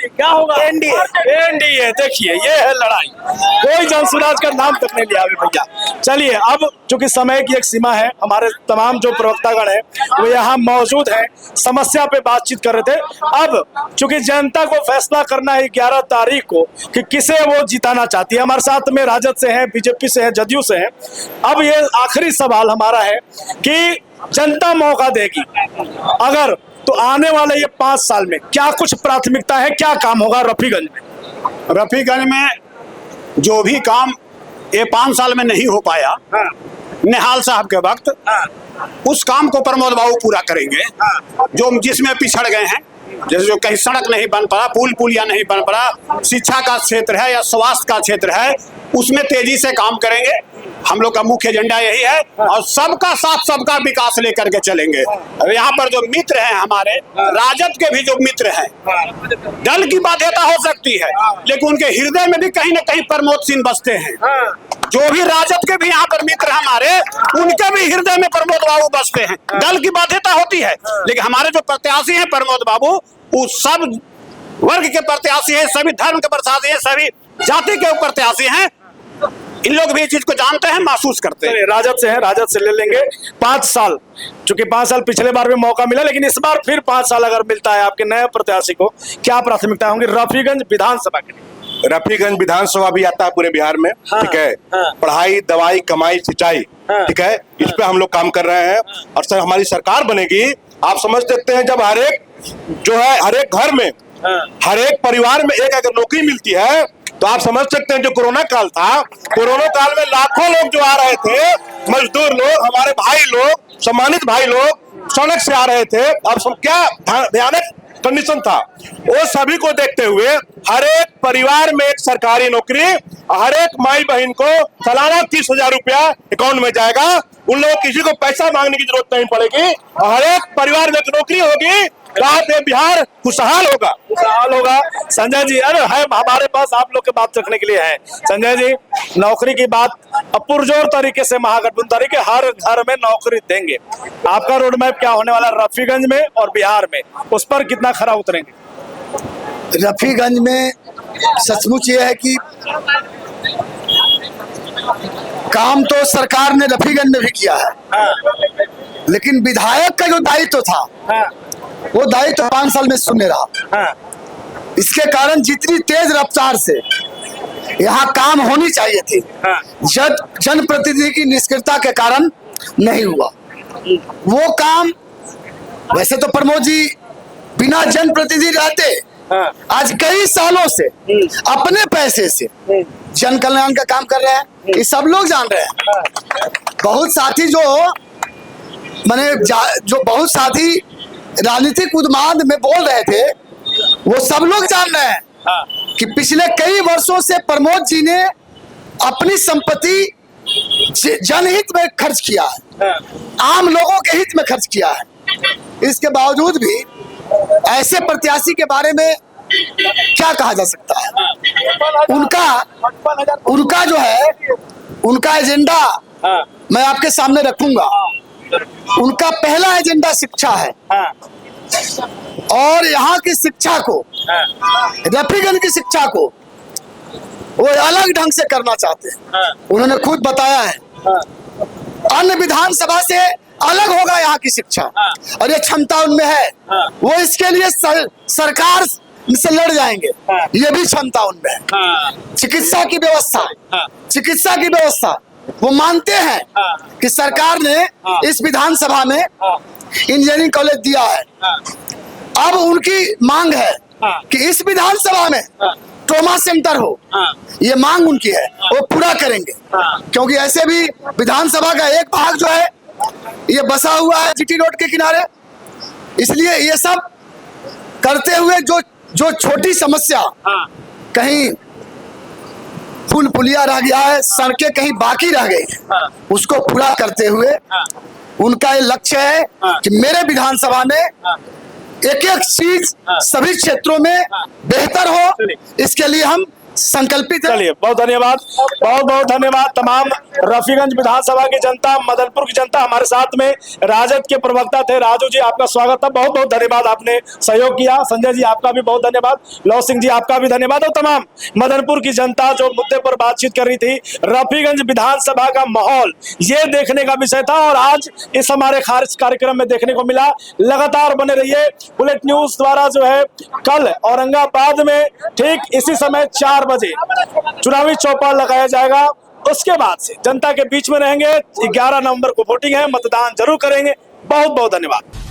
क्या होगा? एनडीए। देखिए ये है लड़ाई, कोई जनसुराज का नाम तक नहीं लिया अभी भैया। चलिए अब चूंकि समय की एक सीमा है, हमारे तमाम जो प्रवक्तागण है वो यहाँ मौजूद हैं, समस्या पे बातचीत कर रहे थे। अब चूंकि जनता को फैसला करना है 11 तारीख को कि किसे वो जिताना चाहती है। हमारे साथ में राजद से है, बीजेपी से है, जदयू से है। अब ये आखिरी सवाल हमारा है कि जनता मौका देगी अगर, तो आने वाले ये 5 साल में क्या कुछ प्राथमिकता है, क्या काम होगा रफीगंज में? रफीगंज में जो भी काम ये 5 साल में नहीं हो पाया निहाल साहब के वक्त, उस काम को प्रमोद बाबू पूरा करेंगे। जो जिसमें पिछड़ गए हैं, जैसे जो कहीं सड़क नहीं बन पड़ा, पुलिया नहीं बन पड़ा, शिक्षा का क्षेत्र है या स्वास्थ्य का क्षेत्र है, उसमें तेजी से काम करेंगे। हम लोग का मुख्य एजेंडा यही है, और सबका साथ सबका विकास लेकर के चलेंगे। यहाँ पर जो मित्र हैं हमारे राजद के भी जो मित्र हैं, दल की बाध्यता हो सकती है लेकिन उनके हृदय में भी कहीं ना कहीं प्रमोद सिंह बसते हैं। जो भी राजद के भी यहाँ पर मित्र हमारे, उनके भी हृदय में प्रमोद बाबू बसते हैं। दल की बाध्यता होती है लेकिन हमारे जो प्रत्याशी हैं प्रमोद बाबू, वो सब वर्ग के प्रत्याशी हैं, सभी धर्म के प्रत्याशी हैं, सभी जाति के प्रत्याशी हैं। इन लोग भी इस चीज को जानते हैं, महसूस करते हैं। राजद से है, राजद से ले लेंगे 5 साल, चूंकि 5 साल पिछले बार भी मौका मिला, लेकिन इस बार फिर 5 साल अगर मिलता है आपके नए प्रत्याशी को, क्या प्राथमिकता होंगी रफीगंज विधानसभा के लिए? रफीगंज विधानसभा भी आता है पूरे बिहार में, ठीक है। पढ़ाई, दवाई, कमाई, सिंचाई, ठीक है, इस पे हम लोग काम कर रहे हैं। और सर हमारी सरकार बनेगी, आप समझ सकते हैं, जब हर एक घर में, हर एक परिवार में एक अगर नौकरी मिलती है, तो आप समझ सकते हैं जो कोरोना काल था, कोरोना काल में लाखों लोग जो आ रहे थे, मजदूर लोग, हमारे भाई लोग, सम्मानित भाई लोग सड़क से आ रहे थे। अब क्या भयानक कंडीशन था, वो सभी को देखते हुए हर एक परिवार में एक सरकारी नौकरी, हर एक माई बहन को सालाना 30,000 रुपया अकाउंट में जाएगा। उन लोगों किसी को पैसा मांगने की जरूरत नहीं पड़ेगी और हर एक परिवार में एक नौकरी होगी। रात में बिहार खुशहाल होगा, खुशहाल होगा। संजय जी, अरे है हमारे पास आप लोग के बात रखने के लिए है। संजय जी, नौकरी की बात अब पुरजोर तरीके से महागठबंधन तरीके हर घर में नौकरी देंगे। आपका रोड मैप क्या होने वाला रफीगंज में और बिहार में, उस पर कितना खरा उतरेंगे? रफीगंज में सचमुच ये है कि काम तो सरकार ने रफीगंज में भी किया है, लेकिन विधायक का जो दायित्व था वो दायित्व 5 साल में शून्य रहा। इसके कारण जितनी तेज रफ्तार से यहाँ काम होनी चाहिए थी, जनप्रतिनिधि की निष्क्रियता के कारण नहीं हुआ। वो काम वैसे तो प्रमोद जी बिना जनप्रतिनिधि रहते आज कई सालों से अपने पैसे से जन कल्याण का काम कर रहे हैं, ये सब लोग जान रहे हैं। बहुत साथी जो बहुत साथी राजनीतिक उन्माद में बोल रहे थे, वो सब लोग जान रहे हैं कि पिछले कई वर्षों से प्रमोद जी ने अपनी संपत्ति जनहित में खर्च किया है, आम लोगों के हित में खर्च किया है। इसके बावजूद भी ऐसे प्रत्याशी के बारे में क्या कहा जा सकता है? उनका जो है, उनका एजेंडा मैं आपके सामने रखूंगा। उनका पहला एजेंडा शिक्षा है और यहाँ की शिक्षा को, रफीगंज की शिक्षा को वो अलग ढंग से करना चाहते हैं। उन्होंने खुद बताया है अन्य विधानसभा से अलग होगा यहाँ की शिक्षा, और ये क्षमता उनमें है। वो इसके लिए सरकार से लड़ जाएंगे, ये भी क्षमता उनमें है। चिकित्सा की व्यवस्था वो मानते हैं कि सरकार ने इस विधानसभा में इंजीनियरिंग कॉलेज दिया है। अब उनकी मांग है कि इस विधानसभा में ट्रॉमा सेंटर हो, ये मांग उनकी है, वो पूरा करेंगे। क्योंकि ऐसे भी विधानसभा का एक भाग जो है ये बसा हुआ है जीटी रोड के किनारे, इसलिए ये सब करते हुए जो छोटी समस्या, कहीं पुल पुलिया रह गया है, सड़कें कहीं बाकी रह गई है, उसको पूरा करते हुए उनका ये लक्ष्य है कि मेरे विधानसभा में एक एक चीज सभी क्षेत्रों में बेहतर हो, इसके लिए हम संकल्पित है। चलिए, बहुत धन्यवाद, बहुत बहुत धन्यवाद तमाम रफीगंज विधानसभा की जनता, मदनपुर की जनता। हमारे साथ में राजद के प्रवक्ता थे राजू जी, आपका स्वागत था, बहुत बहुत धन्यवाद, आपने सहयोग किया। संजय जी आपका भी बहुत धन्यवाद, लव सिंह जी आपका भी धन्यवाद, और तमाम मदनपुर की जनता जो मुद्दे पर बातचीत कर रही थी। रफीगंज विधानसभा का माहौल ये देखने का विषय था और आज इस हमारे खास कार्यक्रम में देखने को मिला। लगातार बने रहिए बुलेट न्यूज द्वारा जो है कल औरंगाबाद में ठीक इसी समय 4 बजे चुनावी चौपाल लगाया जाएगा। उसके बाद से जनता के बीच में रहेंगे। 11 नवंबर को वोटिंग है, मतदान जरूर करेंगे। बहुत बहुत धन्यवाद।